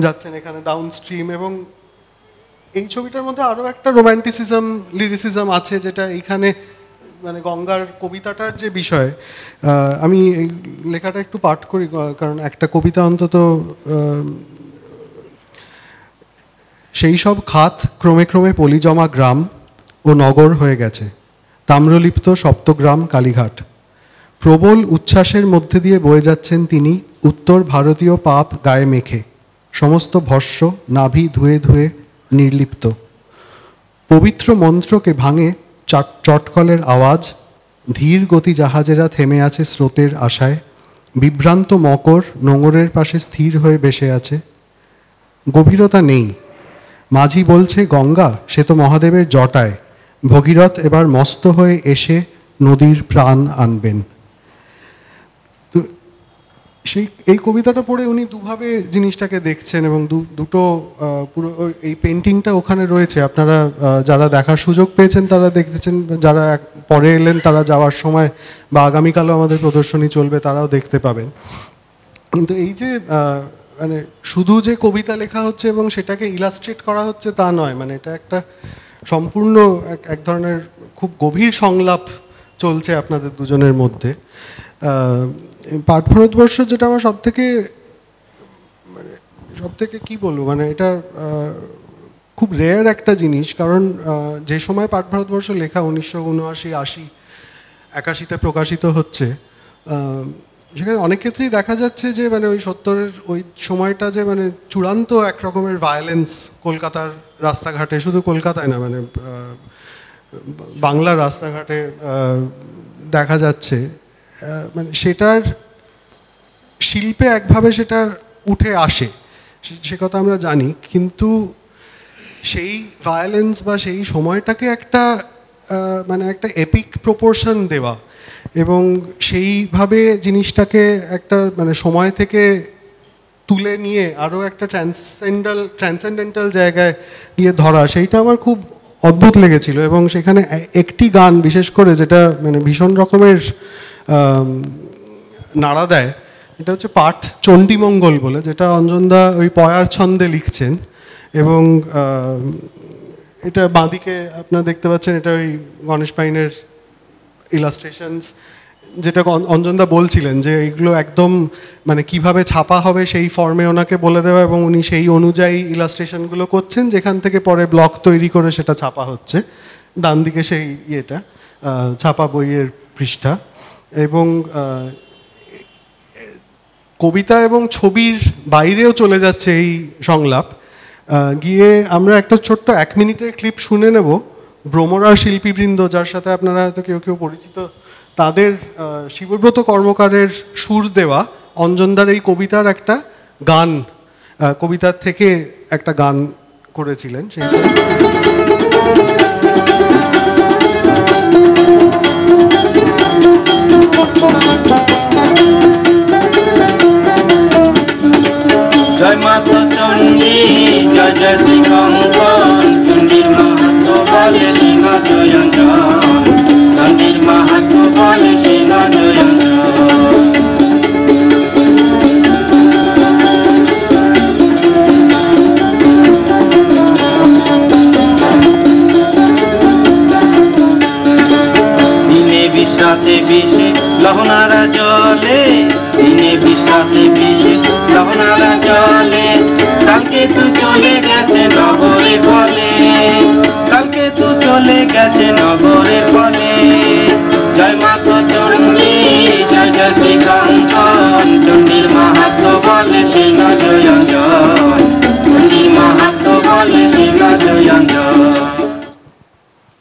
যাচ্ছেন, এখানে ডাউন স্ট্রিম, এবং এই ছবিটার মধ্যে আরও একটা রোম্যান্টিসিজম লিরিসিজম আছে, যেটা এইখানে মানে গঙ্গার কবিতাটার যে বিষয়, আমি এই লেখাটা একটু পাঠ করি, কারণ একটা কবিতা অন্তত, সেই সব খাত ক্রমে ক্রমে পলিজমা গ্রাম ও নগর হয়ে গেছে, তাম্রলিপ্ত সপ্তগ্রাম কালীঘাট। প্রবল উচ্ছ্বাসের মধ্যে দিয়ে বয়ে যাচ্ছেন তিনি, উত্তর ভারতীয় পাপ গায়ে মেখে, সমস্ত ভস্য নাভি ধুয়ে ধুয়ে নির্লিপ্ত। পবিত্র মন্ত্রকে ভাঙে চটকলের আওয়াজ, ধীর গতি জাহাজেরা থেমে আছে স্রোতের আশায়, বিভ্রান্ত মকর নোঙরের পাশে স্থির হয়ে বেসে আছে। গভীরতা নেই, মাঝি বলছে গঙ্গা সে তো মহাদেবের জটায়, ভগীরথ এবার মস্ত হয়ে এসে নদীর প্রাণ আনবেন। তো এই কবিতাটা পড়ে উনি দুভাবে জিনিসটাকে দেখছেন, এবং দুটো পুরো এই পেন্টিংটা ওখানে রয়েছে, আপনারা যারা দেখার সুযোগ পেয়েছেন তারা দেখতেছেন, যারা পরে এলেন তারা যাওয়ার সময় বা আগামীকালও আমাদের প্রদর্শনী চলবে, তারাও দেখতে পাবেন। কিন্তু এই যে মানে শুধু যে কবিতা লেখা হচ্ছে এবং সেটাকে ইলাস্ট্রেট করা হচ্ছে তা নয়, মানে এটা একটা সম্পূর্ণ এক ধরনের খুব গভীর সংলাপ চলছে আপনাদের দুজনের মধ্যে। পাঠ ভারতবর্ষ যেটা আমার সবথেকে কী বলবো, মানে এটা খুব রেয়ার একটা জিনিস, কারণ যে সময় পাঠ ভারতবর্ষ লেখা 1979, 80, 81-তে প্রকাশিত হচ্ছে, সেখানে অনেক ক্ষেত্রেই দেখা যাচ্ছে যে মানে ওই 70-এর ওই সময়টা যে মানে চূড়ান্ত এক রকমের ভায়োলেন্স কলকাতার রাস্তাঘাটে, শুধু কলকাতায় না মানে বাংলার রাস্তাঘাটে দেখা যাচ্ছে, মানে সেটার শিল্পে একভাবে সেটা উঠে আসে, সে কথা আমরা জানি, কিন্তু সেই ভায়োলেন্স বা সেই সময়টাকে একটা মানে একটা এপিক প্রপোর্শন দেওয়া, এবং সেইভাবে জিনিসটাকে একটা মানে সময় থেকে তুলে নিয়ে আরও একটা ট্রান্সেন্ডেন্টাল জায়গায় গিয়ে ধরা, সেইটা আমার খুব অদ্ভুত লেগেছিল। এবং সেখানে একটি গান বিশেষ করে যেটা মানে ভীষণ রকমের নাড়া দেয়, এটা হচ্ছে পাঠ চণ্ডীমঙ্গল বলে, যেটা অঞ্জনদা ওই পয়ার ছন্দে লিখছেন, এবং এটা বাঁদিকে আপনারা দেখতে পাচ্ছেন, এটা ওই গণেশ পাইনের ইলাস্ট্রেশনস, যেটা অঞ্জনদা বলছিলেন যে এগুলো একদম মানে কিভাবে ছাপা হবে সেই ফর্মে ওনাকে বলে দেওয়া এবং উনি সেই অনুযায়ী ইলাস্ট্রেশনগুলো করছেন, যেখান থেকে পরে ব্লক তৈরি করে সেটা ছাপা হচ্ছে। ডান দিকে সেই ইয়েটা ছাপা বইয়ের পৃষ্ঠা। এবং কবিতা এবং ছবির বাইরেও চলে যাচ্ছে এই সংলাপ। গিয়ে আমরা একটা ছোট্ট 1 মিনিটের ক্লিপ শুনে নেব ভ্রমরার শিল্পীবৃন্দ, যার সাথে আপনারা হয়তো কেউ কেউ পরিচিত, তাদের শিবব্রত কর্মকারের সুর দেওয়া অঞ্জনদার এই কবিতার একটা গান, কবিতার থেকে একটা গান করেছিলেন সেইটা। জয় মাতা চণ্ডী জয় জয় শ্রী কঙ্কন, চণ্ডীর মাহাত্ম বলে সিংহ জয়ঞ্জন, চণ্ডীর মাহাত্ম বলে সিংহ জয়ঞ্জন। দিনে বিশ্রাতে বিষে লহনারা জলে, দিনে বিশ্রাতে বিষে লহনারা জলে, কালকে তু চলে গেছে নগরের ফলে, কালকে তু চলে গেছে নগরের ফলে। জয় মাতা চণ্ডী জয় জয় শ্রী কঙ্কন, চণ্ডীর মাহাত্ম বলে সিংহ জয়ঞ্জন, চণ্ডীর মাহাত্ম বলে সিংহ জয়ঞ্জন।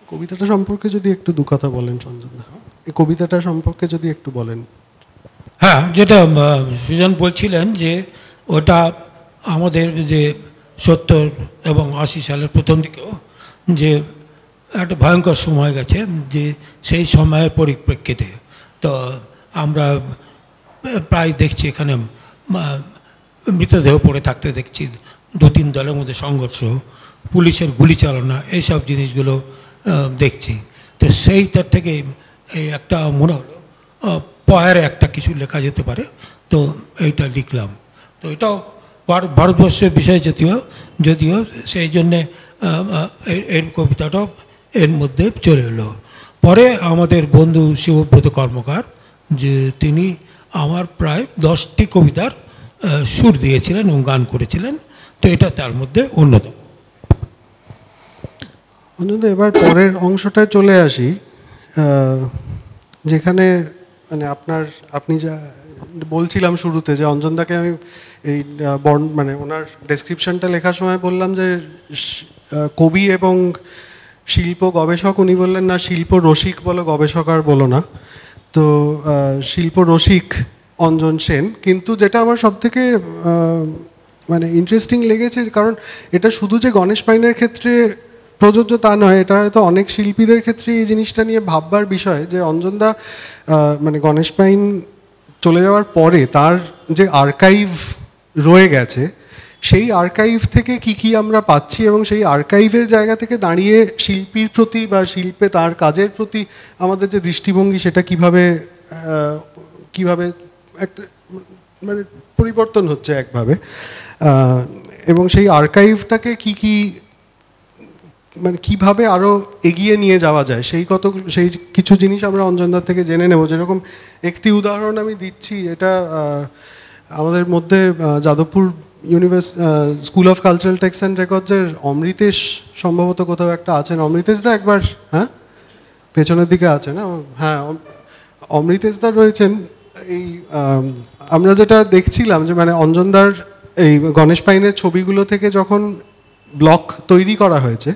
কবিতাটা সম্পর্কে যদি একটু দু কথা বলেন চন্দনদা, এই কবিতাটা সম্পর্কে যদি একটু বলেন। হ্যাঁ, যেটা সুজন বলছিলেন যে ওটা আমাদের যে 70 এবং 80 সালের প্রথম দিকেও যে একটা ভয়ঙ্কর সময় গেছে, যে সেই সময়ের পরিপ্রেক্ষিতে তো আমরা প্রায় দেখছি এখানে মৃতদেহ পড়ে থাকতে দেখছি, 2-3 দলের মধ্যে সংঘর্ষ, পুলিশের গুলি চালনা, এইসব জিনিসগুলো দেখছি। তো সেইটার থেকে এই একটা মনে হলো পয়ারে একটা কিছু লেখা যেতে পারে, তো এইটা লিখলাম। তো এটাও ভারতবর্ষের বিষয় যদিও সেই জন্যে এর কবিতাটাও এর মধ্যে চলে এলো। পরে আমাদের বন্ধু শিবব্রত কর্মকার, যে তিনি আমার প্রায় 10টি কবিতার সুর দিয়েছিলেন এবং গান করেছিলেন, তো এটা তার মধ্যে অন্যতম। অন্তত এবার পরের অংশটায় চলে আসি, যেখানে মানে আপনি যা বলছিলাম শুরুতে যে অঞ্জনদাকে আমি এই মানে ওনার ডেসক্রিপশনটা লেখার সময় বললাম যে কবি এবং শিল্প গবেষক, উনি বললেন না শিল্প রসিক বলো, গবেষক আর বলো না। তো শিল্প রসিক অঞ্জন সেন। কিন্তু যেটা আমার সবথেকে মানে ইন্টারেস্টিং লেগেছে, কারণ এটা শুধু যে গণেশ পাইনের ক্ষেত্রে প্রযোজ্য তা নয়, এটা হয়তো অনেক শিল্পীদের ক্ষেত্রে এই জিনিসটা নিয়ে ভাববার বিষয় যে অঞ্জনদা মানে গণেশ পাইন চলে যাওয়ার পরে তার যে আর্কাইভ রয়ে গেছে, সেই আর্কাইভ থেকে কি আমরা পাচ্ছি এবং সেই আর্কাইভের জায়গা থেকে দাঁড়িয়ে শিল্পীর প্রতি বা শিল্পে তার কাজের প্রতি আমাদের যে দৃষ্টিভঙ্গি, সেটা কিভাবে একটা মানে পরিবর্তন হচ্ছে একভাবে, এবং সেই আর্কাইভটাকে মানে কিভাবে আরও এগিয়ে নিয়ে যাওয়া যায় সেই কিছু জিনিস আমরা অঞ্জনদার থেকে জেনে নেব। যেরকম একটি উদাহরণ আমি দিচ্ছি, এটা আমাদের মধ্যে Jadavpur school of cultural text and রেকর্ডসের অমৃতেশ সম্ভবত কোথাও একটা আছেন। অমৃতেশদা একবার, হ্যাঁ পেছনের দিকে আছে না, হ্যাঁ অমৃতেশদা রয়েছেন। এই আমরা যেটা দেখছিলাম যে মানে অঞ্জনদার এই গণেশ পাইনের ছবিগুলো থেকে যখন ব্লক তৈরি করা হয়েছে,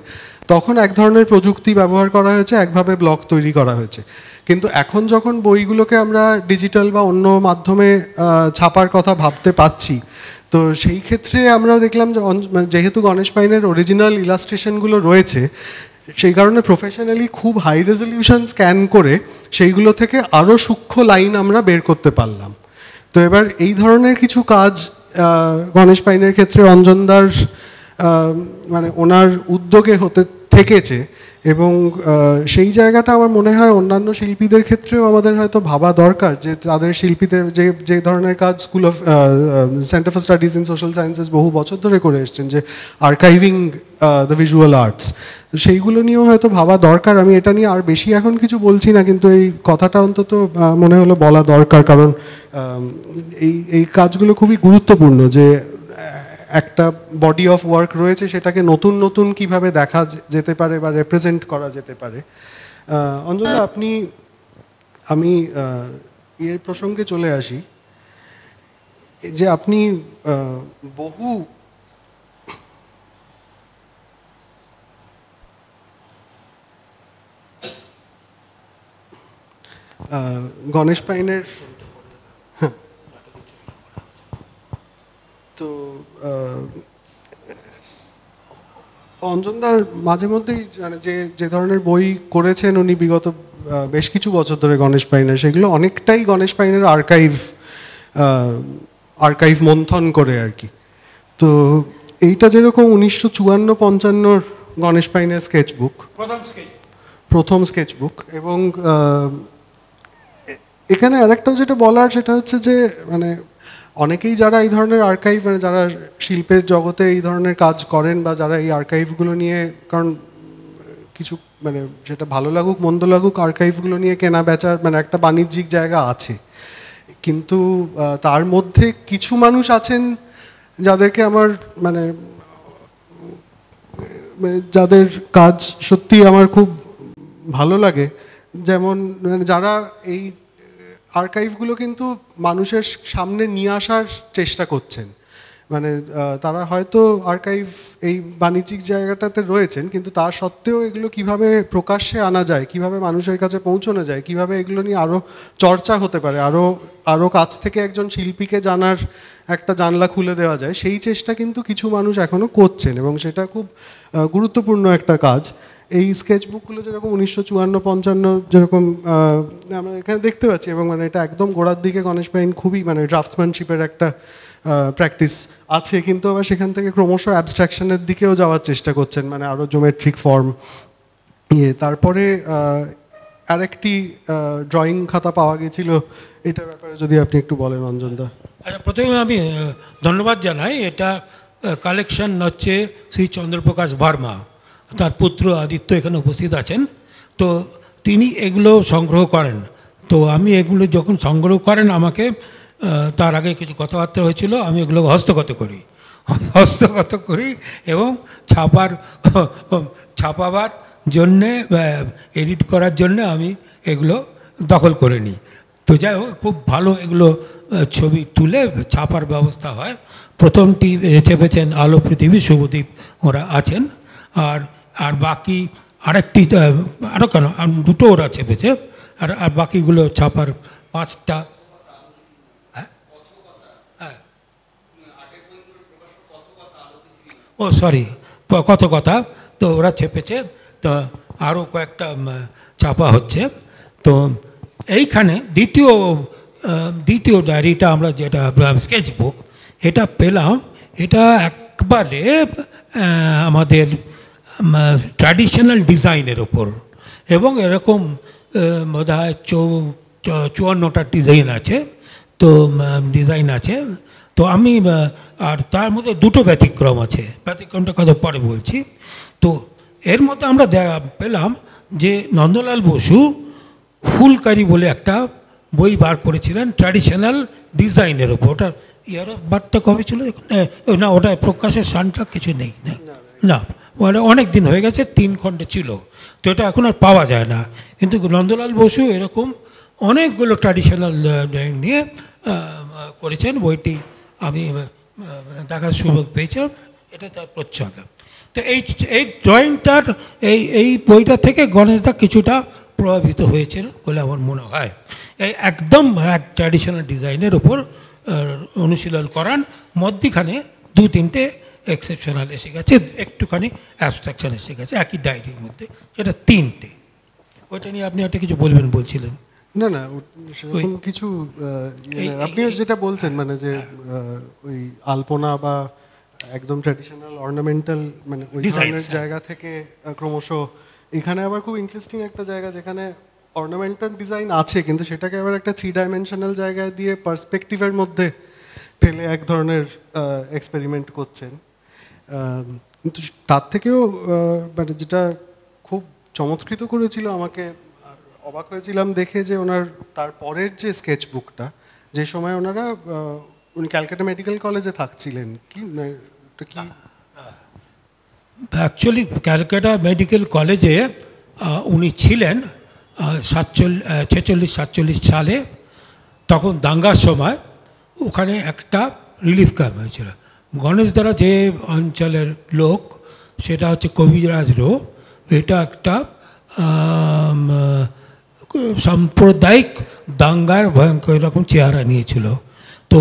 তখন এক ধরনের প্রযুক্তি ব্যবহার করা হয়েছে, একভাবে ব্লক তৈরি করা হয়েছে। কিন্তু এখন যখন বইগুলোকে আমরা ডিজিটাল বা অন্য মাধ্যমে ছাপার কথা ভাবতে পাচ্ছি, তো সেই ক্ষেত্রে আমরা দেখলাম যে যেহেতু গণেশ পাইনের অরিজিনাল ইলাস্ট্রেশনগুলো রয়েছে, সেই কারণে প্রফেশনালি খুব হাই রেজলিউশন স্ক্যান করে সেইগুলো থেকে আরও সূক্ষ্ম লাইন আমরা বের করতে পারলাম। তো এবার এই ধরনের কিছু কাজ গণেশ পাইনের ক্ষেত্রে অঞ্জনদার মানে ওনার উদ্যোগে হতে থেকেছে, এবং সেই জায়গাটা আমার মনে হয় অন্যান্য শিল্পীদের ক্ষেত্রেও আমাদের হয়তো ভাবা দরকার, যে তাদের শিল্পীদের যে যে ধরনের কাজ school of centre for studies in social sciences বহু বছর ধরে করে এসছেন, যে আর্কাইভিং দ্য ভিজুয়াল আর্টস, তো সেইগুলো নিয়েও হয়তো ভাবা দরকার। আমি এটা নিয়ে আর বেশি এখন কিছু বলছি না, কিন্তু এই কথাটা অন্তত মনে হলো বলা দরকার, কারণ এই এই কাজগুলো খুবই গুরুত্বপূর্ণ, যে একটা বডি অফ ওয়ার্ক রয়েছে, সেটাকে নতুন নতুন কিভাবে দেখা যেতে পারে বা রেপ্রেজেন্ট করা যেতে পারে। অঞ্জনা, আমি এই প্রসঙ্গে চলে আসি, যে আপনি বহু গণেশ পাইনের, হ্যাঁ, তো অঞ্জনদার মাঝে মধ্যেই মানে যে যে ধরনের বই করেছেন উনি বিগত বেশ কিছু বছর ধরে গণেশ পাইনের, সেগুলো অনেকটাই গণেশ পাইনের আর্কাইভ মন্থন করে আর কি। তো এইটা যেরকম 1954-55 গণেশ পাইনের স্কেচবুক, প্রথম স্কেচবুক, এবং এখানে আরেকটাও যেটা বলার সেটা হচ্ছে যে মানে অনেকেই যারা এই ধরনের আর্কাইভ, মানে যারা শিল্পের জগতে এই ধরনের কাজ করেন বা যারা এই আর্কাইভগুলো নিয়ে, কারণ কিছু মানে সেটা ভালো লাগুক মন্দ লাগুক, আর্কাইভগুলো নিয়ে কেনা বেচার মানে একটা বাণিজ্যিক জায়গা আছে, কিন্তু তার মধ্যে কিছু মানুষ আছেন যাদেরকে আমার মানে যাদের কাজ সত্যি আমার খুব ভালো লাগে, যেমন মানে যারা এই আর্কাইভগুলো কিন্তু মানুষের সামনে নিয়ে আসার চেষ্টা করছেন, মানে তারা হয়তো আর্কাইভ এই বাণিজ্যিক জায়গাটাতে রয়েছেন, কিন্তু তা সত্ত্বেও এগুলো কিভাবে প্রকাশ্যে আনা যায়, কিভাবে মানুষের কাছে পৌঁছানো যায়, কিভাবে এগুলো নিয়ে আরও চর্চা হতে পারে, আরও কাছ থেকে একজন শিল্পীকে জানার একটা জানলা খুলে দেওয়া যায়, সেই চেষ্টা কিন্তু কিছু মানুষ এখনও করছেন, এবং সেটা খুব গুরুত্বপূর্ণ একটা কাজ। এই স্কেচবুকগুলো যেরকম 1954-55 যেরকম আমরা এখানে দেখতে পাচ্ছি, এবং মানে এটা একদম গোড়ার দিকে গণেশ পাইন খুবই মানে ড্রাফটসম্যানশিপের একটা প্র্যাকটিস আছে, কিন্তু আবার সেখান থেকে ক্রমশ অ্যাবস্ট্রাকশনের দিকেও যাওয়ার চেষ্টা করছেন, মানে আরও জিওমেট্রিক ফর্ম তারপরে আরেকটি ড্রয়িং খাতা পাওয়া গেছিল, এটার ব্যাপারে যদি আপনি একটু বলেন অঞ্জনদা। আচ্ছা, প্রথমে আমি ধন্যবাদ জানাই। এটা কালেকশন হচ্ছে শ্রী চন্দ্রপ্রকাশ ভার্মা, তার পুত্র আদিত্য এখানে উপস্থিত আছেন, তো তিনি এগুলো সংগ্রহ করেন। তো আমি এগুলো যখন সংগ্রহ করেন আমাকে তার আগে কিছু কথাবার্তা হয়েছিল, আমি এগুলো হস্তগত করি এবং ছাপাবার জন্যে এডিট করার জন্য আমি এগুলো দখল করে নিই। তো যাই হোক, খুব ভালো এগুলো ছবি তুলে ছাপার ব্যবস্থা হয়। প্রথমটি চেপেছেন আলো পৃথিবী, শুভদীপ ওরা আছেন, আর বাকি আরেকটি আরও কেন দুটো ওরা চেপেছে, আর বাকিগুলো ছাপার 5টা। ও সরি, কত কথা, তো ওরা চেপেছে, তো আরও কয়েকটা ছাপা হচ্ছে। তো এইখানে দ্বিতীয় ডায়েরিটা আমরা যেটা স্কেচবুক এটা পেলাম, এটা একবারে আমাদের ট্র্যাডিশনাল ডিজাইনের ওপর, এবং এরকম বোধ হয় 54টা ডিজাইন আছে। তো আমি আর তার মধ্যে দুটো ব্যতিক্রম আছে, ব্যতিক্রমটা কথা পরে বলছি। তো এর মধ্যে আমরা পেলাম যে নন্দলাল বসু ফুলকারি বলে একটা বই বার করেছিলেন ট্র্যাডিশনাল ডিজাইনের ওপর। ওটা ইয়ার বারটা কবে ছিল না, ওটা প্রকাশের সানটা কিছু নেই না, মানে অনেক দিন হয়ে গেছে, 3 খণ্ডে ছিল, তো এটা এখন আর পাওয়া যায় না। কিন্তু নন্দলাল বসু এরকম অনেকগুলো ট্র্যাডিশনাল নিয়ে করেছেন। বইটি আমি দেখার সুযোগ পেয়েছিলাম, এটা তার প্রচ্ছদ। তো এই ড্রয়িংটার এই বইটা থেকে গণেশদা কিছুটা প্রভাবিত হয়েছিল বলে আমার মনে হয়। এই একদম এক ট্র্যাডিশনাল ডিজাইনের ওপর অনুশীলন করান, মধ্যিখানে 2-3টে এক্সেপশনাল এসে গেছে, একটুখানি অ্যাবস্ট্রাকশন এসে গেছে একই ডায়েরির মধ্যে, সেটা 3টে। ওইটা নিয়ে আপনি একটা কিছু বলছিলেন। না সেরকম কিছু আপনি যেটা বলছেন মানে যে ওই আলপনা বা একদম ট্র্যাডিশনাল অর্নামেন্টাল মানে ওই ধরনের জায়গা থেকে ক্রমশ এখানে আবার খুব ইন্টারেস্টিং একটা জায়গা, যেখানে অর্নামেন্টাল ডিজাইন আছে কিন্তু সেটাকে আবার একটা 3 ডাইমেনশনাল জায়গায় দিয়ে পার্সপেক্টিভের মধ্যে ফেলে এক ধরনের এক্সপেরিমেন্ট করছেন। কিন্তু তার থেকেও মানে যেটা খুব চমৎকৃত করেছিল আমাকে, অবাক হয়েছিলাম দেখে যে ওনার তারপরের যে স্কেচ বুকটা, যে সময় ওনারা উনি ক্যালকাটা মেডিকেল কলেজে থাকছিলেন কি কি অ্যাকচুয়ালি ক্যালকাটা মেডিকেল কলেজে উনি ছিলেন 46-47 সালে। তখন দাঙ্গার সময় ওখানে একটা রিলিফ ক্যাম্প হয়েছিল। গণেশ দ্বারা যে অঞ্চলের লোক, সেটা হচ্ছে কবিরাজ রো। এটা একটা সাম্প্রদায়িক দাঙ্গার ভয়ঙ্কর রকম চেহারা নিয়েছিল। তো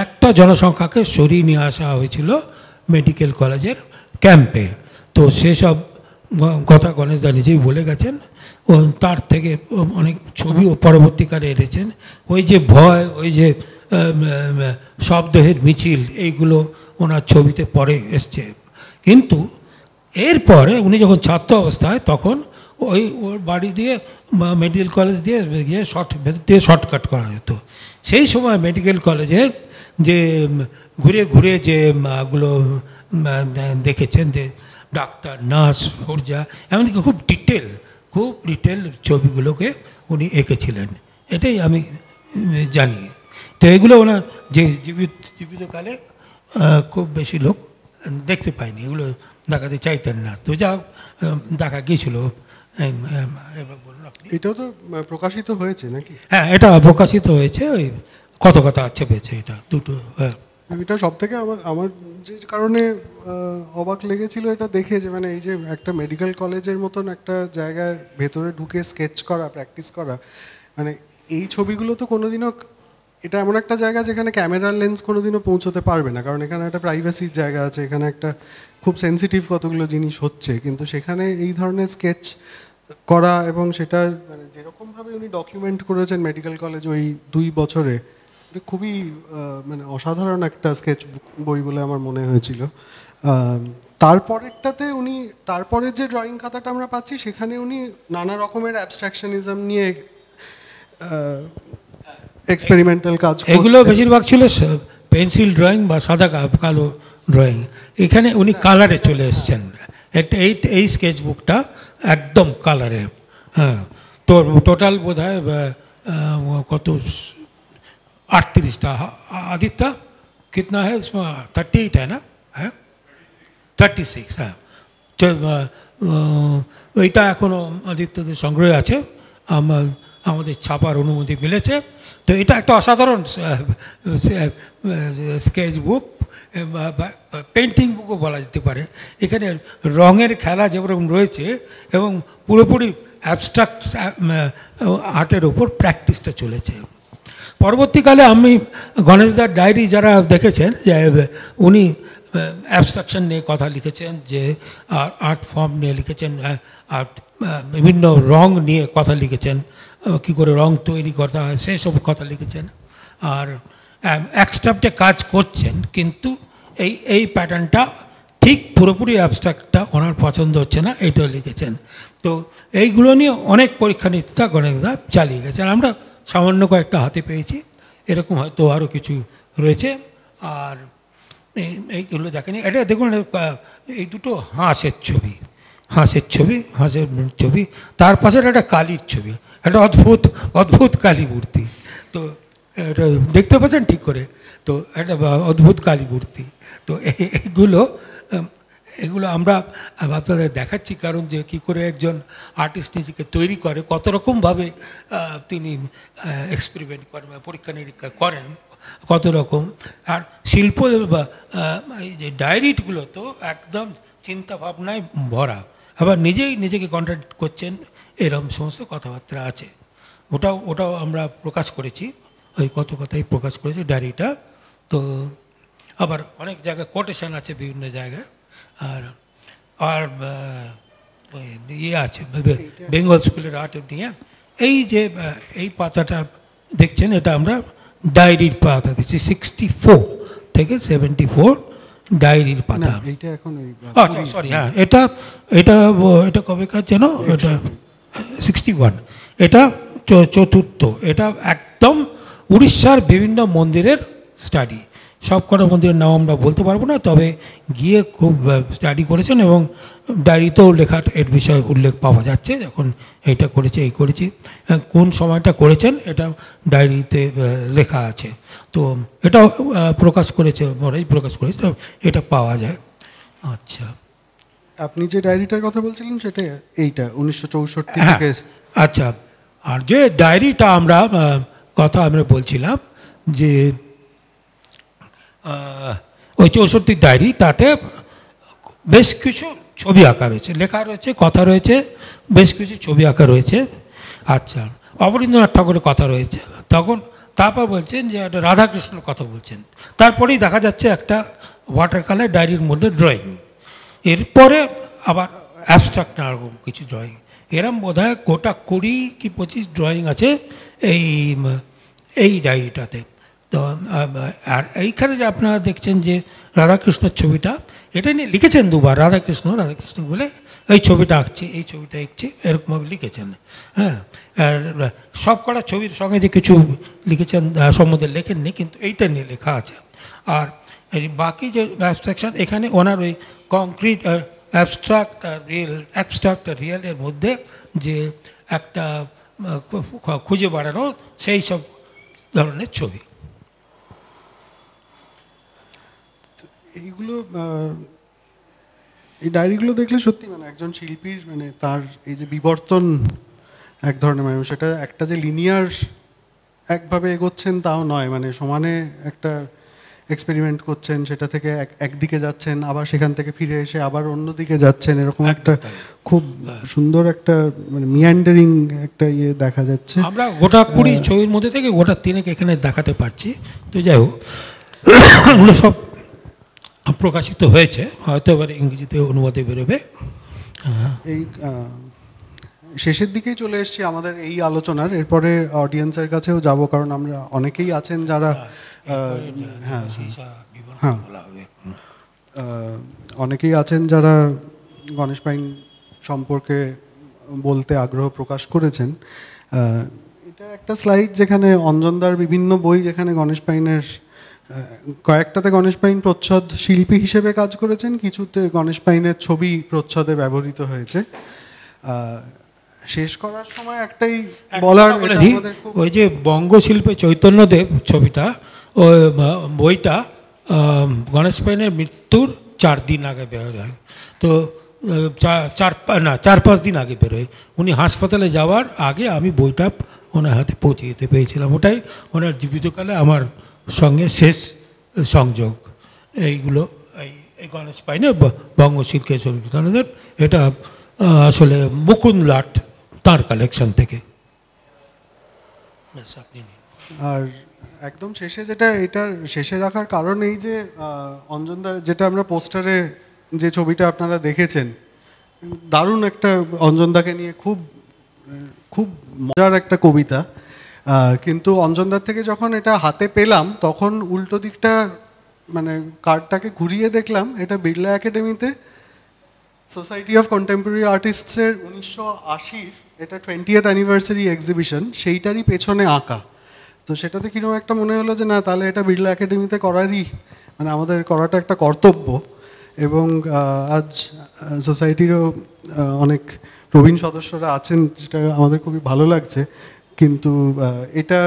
একটা জনসংখ্যাকে সরিয়ে নিয়ে আসা হয়েছিল মেডিকেল কলেজের ক্যাম্পে। তো সেসব কথা গণেশদা নিজেই বলে গেছেন। ও তার থেকে অনেক ছবিও পরবর্তীকালে এনেছেন। ওই যে ভয়, ওই যে শবদেহের মিছিল, এইগুলো ওনার ছবিতে পরে এসছে। কিন্তু এরপরে উনি যখন ছাত্র অবস্থায়, তখন ওর বাড়ি দিয়ে মেডিকেল কলেজ দিয়ে গিয়ে ভেতর দিয়ে শর্টকাট করা যেত। সেই সময় মেডিকেল কলেজের যে ঘুরে ঘুরে যেগুলো দেখেছেন, যে ডাক্তার, নার্স, সর্জা, এমনকি খুব ডিটেল ছবিগুলোকে উনি এঁকেছিলেন, এটাই আমি জানি। তো এগুলো ওনার যে জীবিতকালে খুব বেশি লোক দেখতে পায়নি, এগুলো দেখাতে চাইতেন না। তো যা দেখা গিয়েছিল। এবার বলুন আপনি। এটাও তো প্রকাশিত হয়েছে নাকি? হ্যাঁ, এটা প্রকাশিত হয়েছে, ওই কত কথা চেপেছে এটা দুটো। হ্যাঁ, এটা সব থেকে আমার যে কারণে অবাক লেগেছিল এটা দেখে, যে মানে এই যে একটা মেডিকেল কলেজের মতন একটা জায়গার ভেতরে ঢুকে স্কেচ করা, প্র্যাকটিস করা, মানে এই ছবিগুলো তো কোনোদিনও, এটা এমন একটা জায়গা যেখানে ক্যামেরার লেন্স কোনোদিনও পৌঁছতে পারবে না, কারণ এখানে একটা প্রাইভেসির জায়গা আছে, এখানে একটা খুব সেন্সিটিভ কতগুলো জিনিস হচ্ছে। কিন্তু সেখানে এই ধরনের স্কেচ করা এবং সেটা মানে যেরকমভাবে উনি ডকুমেন্ট করেছেন মেডিকেল কলেজ ওই 2 বছরে, খুবই মানে অসাধারণ একটা স্কেচ বই বলে আমার মনে হয়েছিল। তারপরেরটাতে উনি, তারপরের যে ড্রয়িং খাতাটা আমরা পাচ্ছি, সেখানে উনি নানা রকমের অ্যাবস্ট্রাকশনিজম নিয়ে এক্সপেরিমেন্টাল কাজ করছেন। এগুলো বেশিরভাগ ছিল পেন্সিল ড্রয়িং বা সাদা কালো ড্রয়িং। এখানে উনি কালারে চলে এসছেন। একটা এই স্কেচ বুকটা একদম কালারে। হ্যাঁ, তো টোটাল বোধ হয় কত 38টা। आदित्य कितना है इसमें? 38 है ना? है 36। হ্যাঁ, ওইটা এখনও আদিত্যদের সংগ্রহে আছে, আমাদের ছাপার অনুমতি মিলেছে। তো এটা একটা অসাধারণ স্কেচ বুক, পেন্টিং বুকও বলা যেতে পারে। এখানে রঙের খেলা যেরকম রয়েছে এবং পুরোপুরি অ্যাবস্ট্রাক্ট আর্টের ওপর প্র্যাকটিসটা চলেছে। পরবর্তীকালে আমি গণেশদার ডায়েরি যারা দেখেছেন, যে উনি অ্যাবস্ট্রাকশন নিয়ে কথা লিখেছেন, যে আর্ট ফর্ম নিয়ে লিখেছেন, আর বিভিন্ন রং নিয়ে কথা লিখেছেন, কী করে রং তৈরি করতে হয় সেসব কথা লিখেছেন। আর অ্যাবস্ট্রাক্টে কাজ করছেন, কিন্তু এই প্যাটার্নটা ঠিক পুরোপুরি অ্যাবস্ট্রাক্টটা ওনার পছন্দ হচ্ছে না, এইটাও লিখেছেন। তো এইগুলো নিয়ে অনেক পরীক্ষা নিরীক্ষা গণেশদা চালিয়ে গেছেন। আমরা সামান্য কয়েকটা হাতে পেয়েছি, এরকম হয়তো আরও কিছু রয়েছে। আর এইগুলো দেখেনি, এটা দেখুন, এই দুটো হাঁসের ছবি, হাঁসের ছবি। তার পাশে একটা কালীর ছবি, একটা অদ্ভুত কালী মূর্তি। তো এটা দেখতে পাচ্ছেন ঠিক করে? তো একটা অদ্ভুত কালী মূর্তি। তো এগুলো আমরা আপনাদের দেখাচ্ছি, কারণ যে কী করে একজন আর্টিস্ট নিজেকে তৈরি করে, কত রকমভাবে তিনি এক্সপেরিমেন্ট করেন, পরীক্ষা নিরীক্ষা করেন, কত রকম। আর শিল্প বা এই যে ডায়েরিগুলো তো একদম চিন্তা ভাবনায় ভরা, আবার নিজেকে কন্ট্রাডিক্ট করছেন, এরকম সমস্ত কথাবার্তা আছে। ওটাও আমরা প্রকাশ করেছি, ওই কত কথাই প্রকাশ করেছি ডায়েরিটা। তো আবার অনেক জায়গায় কোটেশন আছে বিভিন্ন জায়গায়। আর ইয়ে আছে বেঙ্গল স্কুলের আর্ট নিয়ে। এই যে এই পাতাটা দেখছেন, এটা আমরা ডায়েরির পাতা দিচ্ছি 64 থেকে 74 ডায়েরির না পাতা। এইটা এখন ওই আচ্ছা সরি, হ্যাঁ, এটা এটা এটা কবেকার যেন, এটা 61, এটা চতুর্থ, এটা একদম উড়িষ্যার বিভিন্ন মন্দিরের স্টাডি। সব কটা মন্দিরের নাম আমরা বলতে পারবো না, তবে গিয়ে খুব স্টাডি করেছেন এবং ডায়েরিতেও লেখার এর বিষয়ে উল্লেখ পাওয়া যাচ্ছে, যখন এইটা করেছে এই করেছি, কোন সময়টা করেছেন এটা ডায়েরিতে লেখা আছে। তো এটাও প্রকাশ করেছে, ওরাই প্রকাশ করেছে, তো এটা পাওয়া যায়। আচ্ছা, আপনি যে ডায়েরিটার কথা বলছিলেন সেটা এইটা 1964 হ্যাঁ, থেকে। আচ্ছা। আর যে ডায়েরিটা আমরা কথা আমরা বলছিলাম যে ওই 64 ডায়েরি, তাতে বেশ কিছু ছবি আঁকা রয়েছে, লেখা রয়েছে, কথা রয়েছে, বেশ কিছু ছবি আঁকা রয়েছে। আচ্ছা, অবনীন্দ্রনাথ ঠাকুরের কথা রয়েছে। তারপর বলছেন যে একটা রাধাকৃষ্ণের কথা বলছেন, তারপরেই দেখা যাচ্ছে একটা ওয়াটার কালার ডায়েরির মধ্যে ড্রয়িং, এরপরে আবার অ্যাবস্ট্রাক্ট না রকম কিছু ড্রয়িং, এরম বোধ হয় গোটা 20 কি 25 ড্রয়িং আছে এই ডায়েরিটাতে। তো আর এইখানে যে আপনারা দেখছেন যে রাধাকৃষ্ণের ছবিটা, এটা নিয়ে লিখেছেন দুবার, রাধাকৃষ্ণ রাধাকৃষ্ণ বলে এই ছবিটা আঁকছি, এই ছবিটা আঁকছি, এরকমভাবে লিখেছেন। হ্যাঁ, আর সব কটা ছবির সঙ্গে যে কিছু লিখেছেন সম্বন্ধে লেখেননি, কিন্তু এইটা নিয়ে লেখা আছে। আর এই বাকি যে অ্যাবস্ট্রাকশন, এখানে ওনার ওই কংক্রিট অ্যাবস্ট্রাক্ট আর রিয়েলের মধ্যে যে একটা খুঁজে বাড়ানো, সেই সব ধরনের ছবি। এইগুলো এই ডায়েরিগুলো দেখলে সত্যি মানে একজন শিল্পীর মানে তার এই যে বিবর্তন এক ধরনের, মানে সেটা একটা যে লিনিয়ার একভাবে এগোচ্ছেন তাও নয়, মানে সমানে একটা এক্সপেরিমেন্ট করছেন, সেটা থেকে একদিকে যাচ্ছেন, আবার সেখান থেকে ফিরে এসে আবার অন্যদিকে যাচ্ছেন, এরকম একটা খুব সুন্দর একটা মানে মিয়ান্ডারিং একটা ইয়ে দেখা যাচ্ছে। আমরা গোটা 20 ছবির মধ্যে থেকে গোটা 3 এখানে দেখাতে পারছি। তো যাই হোক, ওগুলো সব প্রকাশিত হয়েছে, হয়তো এবার ইংরেজিতে অনুবাদে বেরোবে। এই শেষের দিকেই চলে এসেছি আমাদের এই আলোচনার, এরপরে অডিয়েন্সের কাছেও যাব, কারণ আমরা অনেকেই আছেন যারা অনেকেই আছেন যারা গণেশ পাইন সম্পর্কে বলতে আগ্রহ প্রকাশ করেছেন। এটা একটা স্লাইড যেখানে অঞ্জনদার বিভিন্ন বই, যেখানে গণেশ পাইনের কয়েকটাতে গণেশ পাইন প্রচ্ছদ শিল্পী হিসেবে কাজ করেছেন, কিছুতে গণেশ পাইনের ছবি প্রচ্ছদে ব্যবহৃত হয়েছে। শেষ করার সময় একটাই বলার, ওই যে বঙ্গশিল্পে চৈতন্যদেব ছবিটা, ওই বইটা গণেশ পাইনের মৃত্যুর 4 দিন আগে বেরোয়। তো 4-5 দিন আগে বেরোয়। উনি হাসপাতালে যাওয়ার আগে আমি বইটা ওনার হাতে পৌঁছে দিতে পেরেছিলাম। ওটাই ওনার জীবিতকালে আমার সঙ্গে শেষ সংযোগ। এইগুলো এই গণেশ পাইনের বঙ্গশিল্পে চৈতন্যদেব, এটা আসলে মুকুন্দ লাট তার কালেকশন থেকে। আর একদম শেষে যেটা, এটা শেষে রাখার কারণ এই যে অঞ্জনদা, যেটা আমরা পোস্টারে যে ছবিটা আপনারা দেখেছেন, দারুণ একটা অঞ্জনদাকে নিয়ে খুব খুব মজার একটা কবিতা, কিন্তু অঞ্জনদার থেকে যখন এটা হাতে পেলাম তখন উল্টো দিকটা মানে কার্ডটাকে ঘুরিয়ে দেখলাম, এটা বিড়লা একাডেমিতে সোসাইটি অফ কন্টেম্পোরারি আর্টিস্টসের 1980 এটা 20th অ্যানিভার্সারি এক্সিবিশন, সেইটারই পেছনে আঁকা। তো সেটাতে কীরকম একটা মনে হলো যে না, তাহলে এটা বিড়লা একাডেমিতে করারই মানে আমাদের করাটা একটা কর্তব্য। এবং আজ সোসাইটিরও অনেক প্রবীণ সদস্যরা আছেন, যেটা আমাদের খুবই ভালো লাগছে। কিন্তু এটা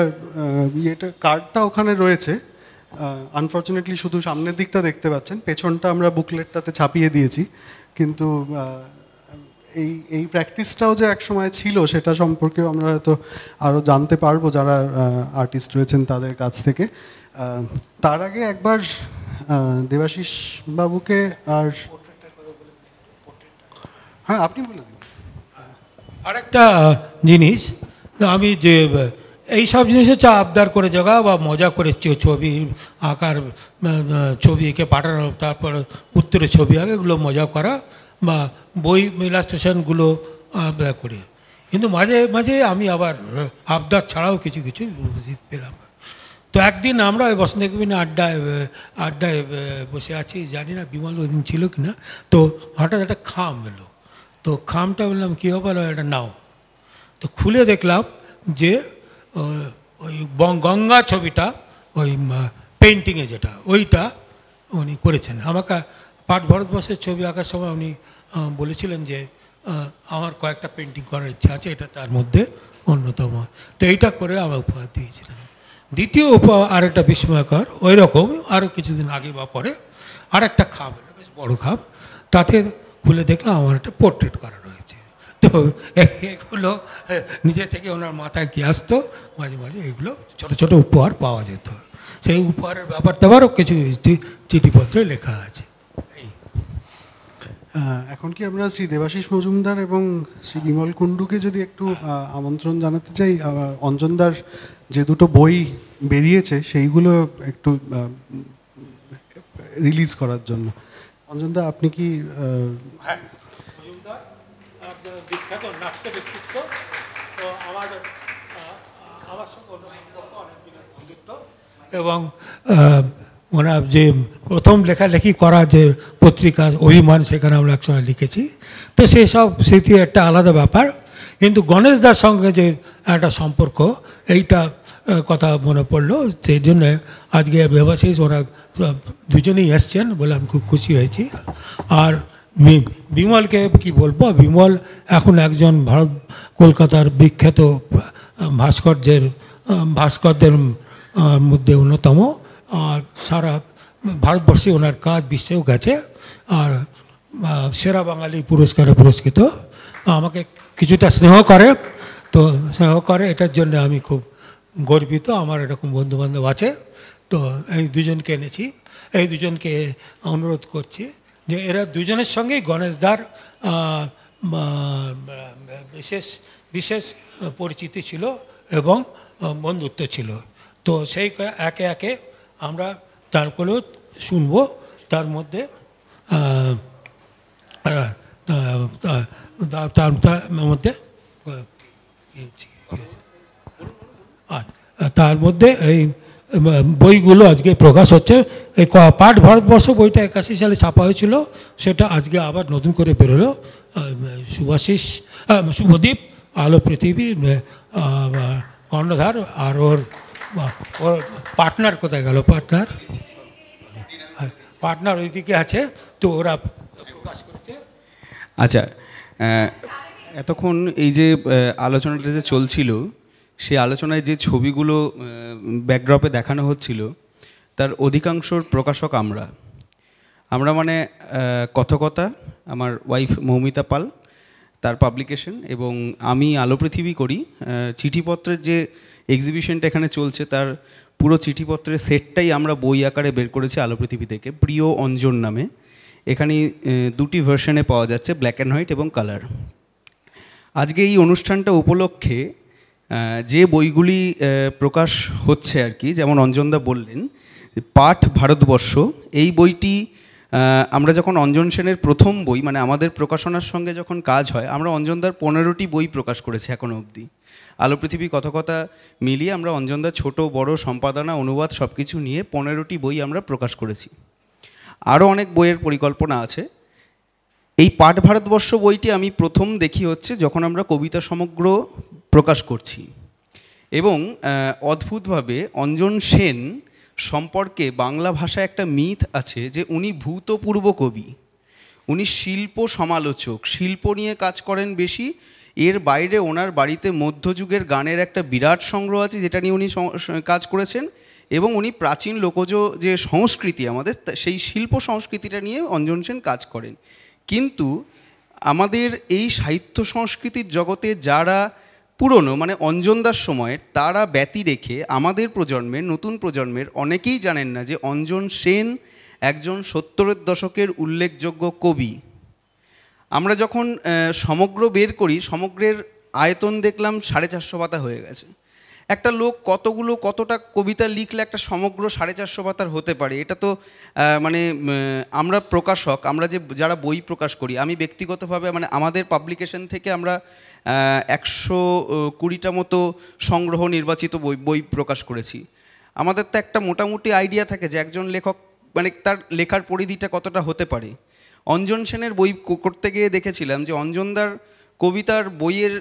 কার্ডটা ওখানে রয়েছে, আনফর্চুনেটলি শুধু সামনের দিকটা দেখতে পাচ্ছেন, পেছনটা আমরা বুকলেটটাতে ছাপিয়ে দিয়েছি। কিন্তু এই প্র্যাকটিসটাও যে এক সময় ছিল সেটা সম্পর্কেও আমরা হয়তো আরও জানতে পারবো যারা আর্টিস্ট রয়েছেন তাদের কাছ থেকে। তার আগে একবার দেবাশিস বাবুকে, আর হ্যাঁ আপনি বলে দিন আরেকটা জিনিস, আমি যে এই সব জিনিস হচ্ছে আবদার করে জগা বা মজা করে ছবি আঁকার, ছবি এঁকে পাঠানো, তারপর উত্তরে ছবি আঁকা, এগুলো মজা করা, বা বই ইলাস্ট্রেশনগুলো আবদার করে। কিন্তু মাঝে মাঝে আমি আবার আবদার ছাড়াও কিছু কিছু পেলাম। তো একদিন আমরা ওই বসন্ত কবিনে আড্ডায় বসে আছি, জানি না বিমল ওই দিন ছিল কি না, তো হঠাৎ একটা খাম এলো। তো খামটা বললাম কী হবে, এটা নাও। তো খুলে দেখলাম যে ওই গঙ্গা ছবিটা, ওই পেন্টিংয়ে যেটা, ওইটা উনি করেছেন। আমাকে পাট ভারতবর্ষের ছবি আঁকার সময় উনি বলেছিলেন যে আমার কয়েকটা পেন্টিং করার ইচ্ছা আছে, এটা তার মধ্যে অন্যতম। তো এইটা করে আমার উপহার দিয়েছিলেন। দ্বিতীয় উপহার আরেকটা বিস্ময়কর, ওই রকম আরও কিছুদিন আগে বা পরে আরেকটা খাম এলো, বেশ বড়ো খাম, তাতে খুলে দেখলাম আমার একটা পোর্ট্রেট করা রয়েছে। তো এগুলো নিজে থেকে ওনার মাথায় কি আসতো, মাঝে মাঝে এগুলো ছোটো ছোটো উপহার পাওয়া যেত। সেই উপহারের ব্যাপার ব্যাপারও কিছু চিঠিপত্রে লেখা আছে। এখন কি আমরা শ্রী দেবাশিস মজুমদার এবং শ্রী বিমল কুণ্ডুকে যদি একটু আমন্ত্রণ জানাতে চাই, অঞ্জনদার যে দুটো বই বেরিয়েছে সেইগুলো একটু রিলিজ করার জন্য। অঞ্জনদা, আপনি কি? হ্যাঁ, মজুমদার বিখ্যাত নাট্য ব্যক্তিত্ব, তো আমার সঙ্গে অন্য সম্পর্ক অনেক দিনের বন্ধুত্ব, এবং ওনার যে প্রথম লেখালেখি করা যে পত্রিকা অভিমান, সেখানে আমরা একসময় লিখেছি। তো সেই সব স্মৃতি একটা আলাদা ব্যাপার। কিন্তু গণেশদার সঙ্গে যে একটা সম্পর্ক, এইটা কথা মনে পড়লো, সেই জন্যে আজকে দেবাশিস ওরা দুজনেই এসছেন বলে আমি খুব খুশি হয়েছি। আর বিমলকে কি বলবো, বিমল এখন একজন কলকাতার বিখ্যাত ভাস্করদের মধ্যে অন্যতম, আর সারা ভারতবর্ষে ওনার কাজ বিশ্বেও গেছে, আর সেরা বাঙালি পুরস্কারে পুরস্কৃত। আমাকে কিছুটা স্নেহ করে, এটার জন্য আমি খুব গর্বিত। আমার এরকম বন্ধুবান্ধব আছে, তো এই দুজনকে এনেছি। এই দুজনকে অনুরোধ করছি যে এরা দুজনের সঙ্গেই গণেশদার বিশেষ পরিচিতি ছিল এবং বন্ধুত্ব ছিল। তো সেই একে একে আমরা তারপরেও শুনব। তার মধ্যে এই বইগুলো আজকে প্রকাশ হচ্ছে। এই পাঠ ভারতবর্ষ বইটা 81 সালে ছাপা হয়েছিল, সেটা আজকে আবার নতুন করে বেরোলো। শুভদীপ, আলো পৃথিবী, কর্ণধার, আর ওর পার্টনার কোথায় গেল? পার্টনার ওইদিকে আছে, তো ওরা প্রকাশ করেছে। আচ্ছা, এতক্ষণ এই যে আলোচনাটা যে চলছিল, সেই আলোচনায় যে ছবিগুলো ব্যাকড্রপে দেখানো হচ্ছিল, তার অধিকাংশর প্রকাশক আমরা মানে কথকতা, আমার ওয়াইফ মৌমিতা পাল, তার পাবলিকেশন, এবং আমি আলো পৃথিবী করি। চিঠিপত্রের যে এক্সিবিশনটা এখানে চলছে, তার পুরো চিঠিপত্রের সেটটাই আমরা বই আকারে বের করেছি আলো পৃথিবী থেকে, প্রিয় অঞ্জন নামে। এখানে দুটি ভার্সনে পাওয়া যাচ্ছে, ব্ল্যাক অ্যান্ড হোয়াইট এবং কালার। আজকে এই অনুষ্ঠানটা উপলক্ষে যে বইগুলি প্রকাশ হচ্ছে আর কি, যেমন অঞ্জনদা বললেন, পাঠ ভারতবর্ষ, এই বইটি আমরা যখন অঞ্জন সেনের প্রথম বই, মানে আমাদের প্রকাশনার সঙ্গে যখন কাজ হয়, আমরা অঞ্জনদার 15টি বই প্রকাশ করেছি এখনও অবধি। আলো পৃথিবী, কথকতা মিলিয়ে আমরা অঞ্জনদার ছোট বড় সম্পাদনা, অনুবাদ সব কিছু নিয়ে 15টি বই আমরা প্রকাশ করেছি। আরও অনেক বইয়ের পরিকল্পনা আছে। এই পাঠ ভারতবর্ষ বইটি আমি প্রথম দেখি হচ্ছে যখন আমরা কবিতা সমগ্র প্রকাশ করছি, এবং অদ্ভুতভাবে অঞ্জন সেন সম্পর্কে বাংলা ভাষায় একটা মিথ আছে যে উনি ভূতপূর্ব কবি, উনি শিল্প সমালোচক, শিল্প নিয়ে কাজ করেন বেশি। এর বাইরে ওনার বাড়িতে মধ্যযুগের গানের একটা বিরাট সংগ্রহ আছে, যেটা নিয়ে উনি কাজ করেছেন, এবং উনি প্রাচীন লোকজ যে সংস্কৃতি আমাদের, সেই শিল্প সংস্কৃতিটা নিয়ে অঞ্জন সেন কাজ করেন। কিন্তু আমাদের এই সাহিত্য সংস্কৃতির জগতে যারা পুরনো, মানে অঞ্জনদার সময়ের, তারা ব্যতি রেখে আমাদের প্রজন্মের, নতুন প্রজন্মের অনেকেই জানেন না যে অঞ্জন সেন একজন 70-এর দশকের উল্লেখযোগ্য কবি। আমরা যখন সমগ্র বের করি, সমগ্রের আয়তন দেখলাম 450 পাতা হয়ে গেছে। একটা লোক কতটা কবিতা লিখলে একটা সমগ্র 450 পাতার হতে পারে? এটা তো মানে আমরা প্রকাশক, আমরা যারা বই প্রকাশ করি, আমি ব্যক্তিগতভাবে মানে আমাদের পাবলিকেশন থেকে আমরা 120টা মতো সংগ্রহ নির্বাচিত বই প্রকাশ করেছি। আমাদের তো একটা মোটামুটি আইডিয়া থাকে যে একজন লেখক মানে তার লেখার পরিধিটা কতটা হতে পারে। অঞ্জন সেনের বই করতে গিয়ে দেখেছিলাম যে অঞ্জনদার কবিতার বইয়ের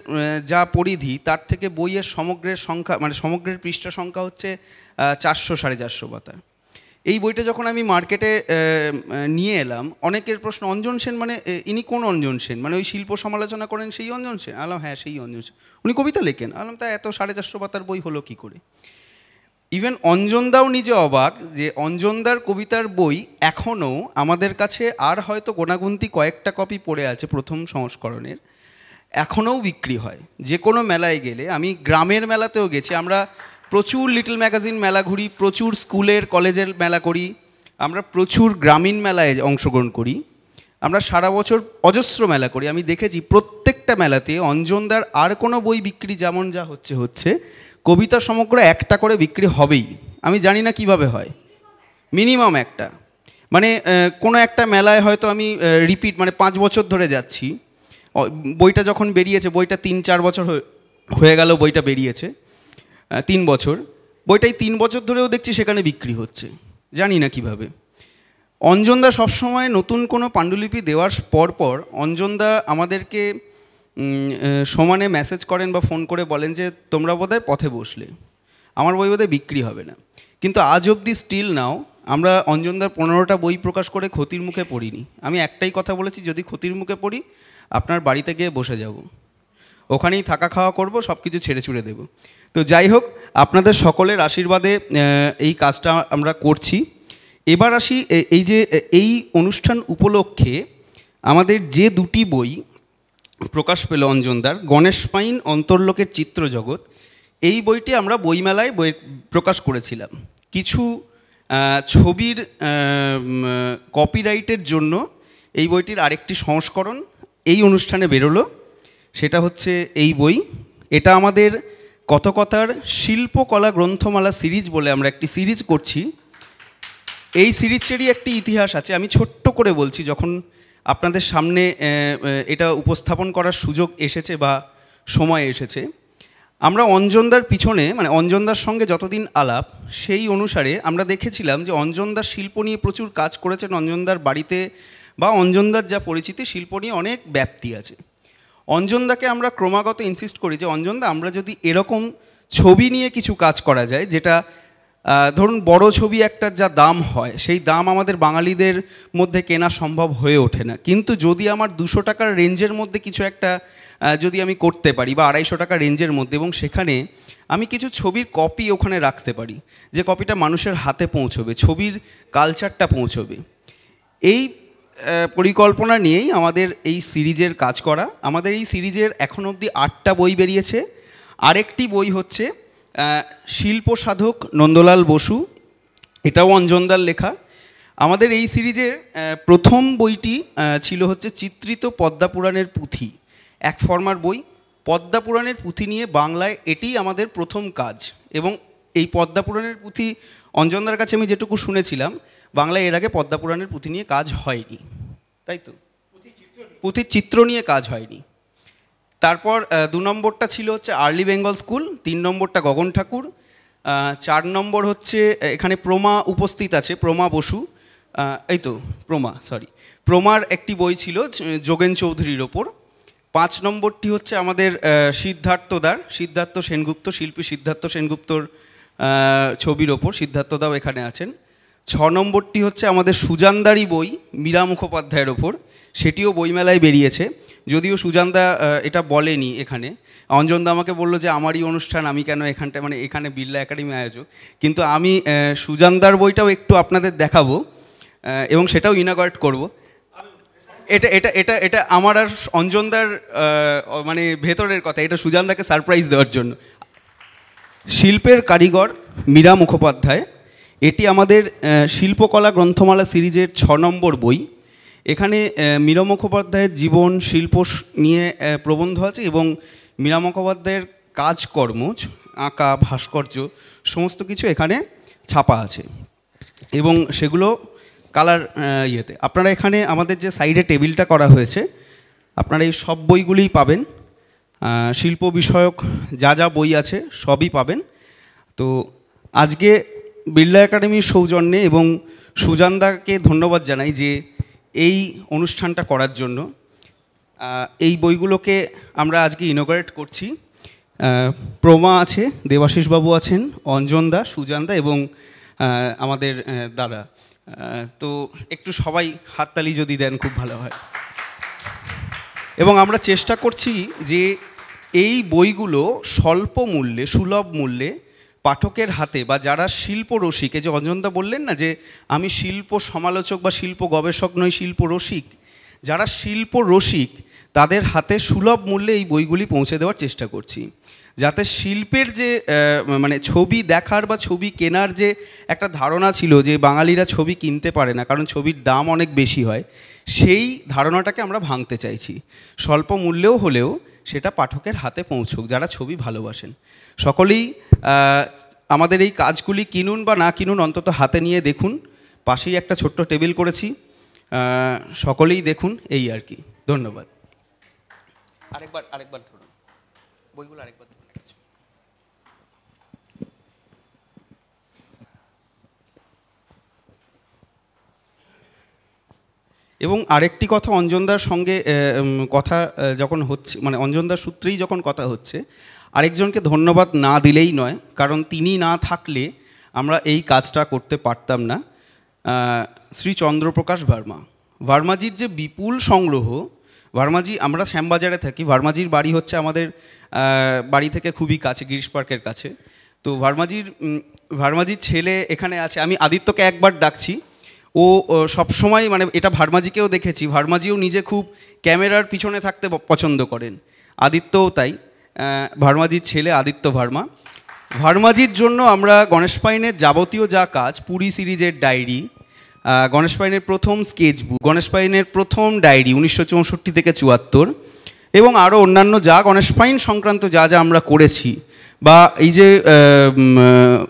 যা পরিধি তার থেকে বইয়ের সমগ্রের সংখ্যা মানে সমগ্রের পৃষ্ঠা সংখ্যা হচ্ছে 400-450 পাতা। এই বইটা যখন আমি মার্কেটে নিয়ে এলাম, অনেকের প্রশ্ন, অঞ্জন সেন মানে ইনি কোন অঞ্জন সেন, মানে ওই শিল্প সমালোচনা করেন সেই অঞ্জন সেন? আলাম হ্যাঁ সেই অঞ্জন সেন। উনি কবিতা লেখেন? আলাম তা এত 450 পাতার বই হলো কী করে? ইভেন অঞ্জনদাও নিজে অবাক যে অঞ্জনদার কবিতার বই এখনও আমাদের কাছে আর হয়তো গোনাগুনতি কয়েকটা কপি পড়ে আছে প্রথম সংস্করণের, এখনও বিক্রি হয়। যে কোনো মেলায় গেলে, আমি গ্রামের মেলাতেও গেছি, আমরা প্রচুর লিটল ম্যাগাজিন মেলা ঘুরি, প্রচুর স্কুলের কলেজের মেলা করি, আমরা প্রচুর গ্রামীণ মেলায় অংশগ্রহণ করি, আমরা সারা বছর অজস্র মেলা করি। আমি দেখেছি প্রত্যেকটা মেলাতে অঞ্জনদার আর কোনো বই বিক্রি যেমন যা হচ্ছে কবিতা সমগ্র একটা করে বিক্রি হবেই। আমি জানি না কিভাবে হয়, মিনিমাম একটা। মানে কোনো একটা মেলায় হয়তো আমি রিপিট মানে 5 বছর ধরে যাচ্ছি, বইটা যখন বেরিয়েছে, বইটা 3-4 বছর হয়ে গেল বইটা বেরিয়েছে, 3 বছর, বইটাই 3 বছর ধরেও দেখছি সেখানে বিক্রি হচ্ছে, জানি না কিভাবে। অঞ্জনদা সবসময় নতুন কোনো পাণ্ডুলিপি দেওয়ার পর অঞ্জনদা আমাদেরকে সমানে মেসেজ করেন বা ফোন করে বলেন যে তোমরা বোধহয় পথে বসলে, আমার বই বোধহয় বিক্রি হবে না। কিন্তু আজ অবধি স্টিল নাও আমরা অঞ্জনদার 15টা বই প্রকাশ করে ক্ষতির মুখে পড়িনি। আমি একটাই কথা বলেছি, যদি ক্ষতির মুখে পড়ি আপনার বাড়িতে গিয়ে বসে যাব, ওখানেই থাকা খাওয়া করব, সব কিছু ছেড়ে ছুড়ে দেব। তো যাই হোক, আপনাদের সকলের আশীর্বাদে এই কাজটা আমরা করছি। এবার আসি এই যে এই অনুষ্ঠান উপলক্ষে আমাদের যে 2টি বই প্রকাশ পেল অঞ্জনদার, গণেশ পাইন অন্তর্লোকের চিত্রজগৎ, এই বইটি আমরা বইমেলায় প্রকাশ করেছিলাম। কিছু ছবির কপিরাইটের জন্য এই বইটির আরেকটি সংস্করণ এই অনুষ্ঠানে বেরোলো, সেটা হচ্ছে এই বই। এটা আমাদের কথকথার শিল্পকলা গ্রন্থমালা সিরিজ বলে আমরা একটি সিরিজ করছি। এই সিরিজেরই একটি ইতিহাস আছে, আমি ছোট্ট করে বলছি। যখন আপনাদের সামনে এটা উপস্থাপন করার সুযোগ এসেছে বা সময় এসেছে, আমরা অঞ্জনদার পিছনে মানে অঞ্জনদার সঙ্গে যতদিন আলাপ সেই অনুসারে আমরা দেখেছিলাম যে অঞ্জনদার শিল্প নিয়ে প্রচুর কাজ করেছেন। অঞ্জনদার বাড়িতে বা অঞ্জনদার যা পরিচিতি, শিল্প নিয়ে অনেক ব্যাপ্তি আছে। অঞ্জনদাকে আমরা ক্রমাগত ইনসিস্ট করি যে অঞ্জনদা, আমরা যদি এরকম ছবি নিয়ে কিছু কাজ করা যায়, যেটা ধরুন বড় ছবি একটার যা দাম হয় সেই দাম আমাদের বাঙালিদের মধ্যে কেনা সম্ভব হয়ে ওঠে না, কিন্তু যদি আমার 200 টাকার রেঞ্জের মধ্যে কিছু একটা যদি আমি করতে পারি বা 250 টাকা রেঞ্জের মধ্যে, এবং সেখানে আমি কিছু ছবির কপি ওখানে রাখতে পারি, যে কপিটা মানুষের হাতে পৌঁছবে, ছবির কালচারটা পৌঁছবে, এই পরিকল্পনা নিয়েই আমাদের এই সিরিজের কাজ করা। আমাদের এই সিরিজের এখন অবধি 8টা বই বেরিয়েছে। আরেকটি বই হচ্ছে শিল্প সাধক নন্দলাল বসু, এটাও অঞ্জনদার লেখা। আমাদের এই সিরিজের প্রথম বইটি ছিল হচ্ছে চিত্রিত পদ্মাপুরাণের পুঁথি, এক ফর্মার বই। পদ্মাপুরাণের পুঁথি নিয়ে বাংলায় এটি আমাদের প্রথম কাজ, এবং এই পদ্মাপুরাণের পুঁথি অঞ্জনদার কাছে আমি যেটুকু শুনেছিলাম, বাংলায় এর আগে পদ্মাপুরাণের পুঁথি নিয়ে কাজ হয়নি, তাই তো? পুঁথির চিত্র নিয়ে কাজ হয়নি। তারপর 2 নম্বরটা ছিল হচ্ছে আর্লি বেঙ্গল স্কুল, 3 নম্বরটা গগন ঠাকুর, 4 নম্বর হচ্ছে এখানে প্রমা উপস্থিত আছে, প্রমা বসু, এই তো প্রমার একটি বই ছিল যোগেন চৌধুরীর ওপর। 5 নম্বরটি হচ্ছে আমাদের সিদ্ধার্থ সেনগুপ্ত, শিল্পী সিদ্ধার্থ সেনগুপ্তর ছবির ওপর, সিদ্ধার্থদাও এখানে আছেন। 6 নম্বরটি হচ্ছে আমাদের সুজানদারই বই মীরা মুখোপাধ্যায়ের ওপর, সেটিও বইমেলায় বেরিয়েছে, যদিও সুজানদা এটা বলেনি এখানে। অঞ্জনদা আমাকে বললো যে আমারই অনুষ্ঠান, আমি কেন এখানটায়, মানে এখানে বিড়লা একাডেমি আয়োজক, কিন্তু আমি সুজানদার বইটাও একটু আপনাদের দেখাবো এবং সেটাও ইনাগরেট করব। এটা এটা এটা এটা আমার আর অঞ্জনদার মানে ভেতরের কথা, এটা সুজানদাকে সারপ্রাইজ দেওয়ার জন্য। শিল্পের কারিগর মীরা মুখোপাধ্যায়, এটি আমাদের শিল্পকলা গ্রন্থমালা সিরিজের 6 নম্বর বই। এখানে মীরা মুখোপাধ্যায়ের জীবন, শিল্প নিয়ে প্রবন্ধ আছে, এবং মীরা মুখোপাধ্যায়ের কাজকর্ম, আঁকা, ভাস্কর্য সমস্ত কিছু এখানে ছাপা আছে, এবং সেগুলো কালার ইয়েতে। আপনারা এখানে আমাদের যে সাইডে টেবিলটা করা হয়েছে, আপনারা এই সব বইগুলিই পাবেন, শিল্প বিষয়ক যা যা বই আছে সবই পাবেন। তো আজকে বিড়লা একাডেমির সৌজন্যে এবং সুজানদাকে ধন্যবাদ জানাই যে এই অনুষ্ঠানটা করার জন্য। এই বইগুলোকে আমরা আজকে ইনোগ্রেট করছি। প্রমা আছে, দেবাশিসবাবু আছেন, অঞ্জনদা, সুজানদা এবং আমাদের দাদা। তো একটু সবাই হাততালি যদি দেন খুব ভালো হয়। এবং আমরা চেষ্টা করছি যে এই বইগুলো স্বল্প মূল্যে, সুলভ মূল্যে পাঠকের হাতে, বা যারা শিল্প রসিক, এই যে অঞ্জনদা বললেন না যে আমি শিল্প সমালোচক বা শিল্প গবেষক নই, শিল্প রসিক, যারা শিল্প রসিক তাদের হাতে সুলভ মূল্যে এই বইগুলি পৌঁছে দেওয়ার চেষ্টা করছি, যাতে শিল্পের যে মানে ছবি দেখার বা ছবি কেনার যে একটা ধারণা ছিল যে বাঙালিরা ছবি কিনতে পারে না কারণ ছবির দাম অনেক বেশি হয়, সেই ধারণাটাকে আমরা ভাঙতে চাইছি। স্বল্প মূল্যেও হলেও সেটা পাঠকের হাতে পৌঁছুক যারা ছবি ভালোবাসেন। সকলেই আমাদের এই কাজগুলি কিনুন বা না কিনুন, অন্তত হাতে নিয়ে দেখুন। পাশেই একটা ছোট্ট টেবিল করেছি, সকলেই দেখুন, এই আর কি। ধন্যবাদ। আরেকবার ধরুন বইগুলো, আরেকবার ধরুন। এবং আরেকটি কথা, অঞ্জনদার সঙ্গে কথা যখন হচ্ছে, মানে অঞ্জনদার সূত্রেই যখন কথা হচ্ছে, আরেকজনকে ধন্যবাদ না দিলেই নয়, কারণ তিনি না থাকলে আমরা এই কাজটা করতে পারতাম না। শ্রী চন্দ্রপ্রকাশ ভার্মা, ভার্মাজির যে বিপুল সংগ্রহ, ভার্মাজি, আমরা শ্যামবাজারে থাকি, ভার্মাজির বাড়ি হচ্ছে আমাদের বাড়ি থেকে খুবই কাছে, গিরিশ পার্কের কাছে। তো ভার্মাজির ছেলে এখানে আছে, আমি আদিত্যকে একবার ডাকছি, ও সবসময়, মানে এটা ভার্মাজিকেও দেখেছি, ভার্মাজিও নিজে খুব ক্যামেরার পিছনে থাকতে পছন্দ করেন, আদিত্যও তাই। ভার্মাজির ছেলে আদিত্য ভার্মা। ভার্মাজির জন্য আমরা গণেশ পাইনের যাবতীয় যা কাজ, পুরী সিরিজের ডায়েরি, গণেশ পাইনের প্রথম স্কেচ বুক, গণেশ পাইনের প্রথম ডায়েরি 1964 থেকে 74, এবং আরও অন্যান্য যা গণেশ পাইন সংক্রান্ত যা যা আমরা করেছি, বা এই যে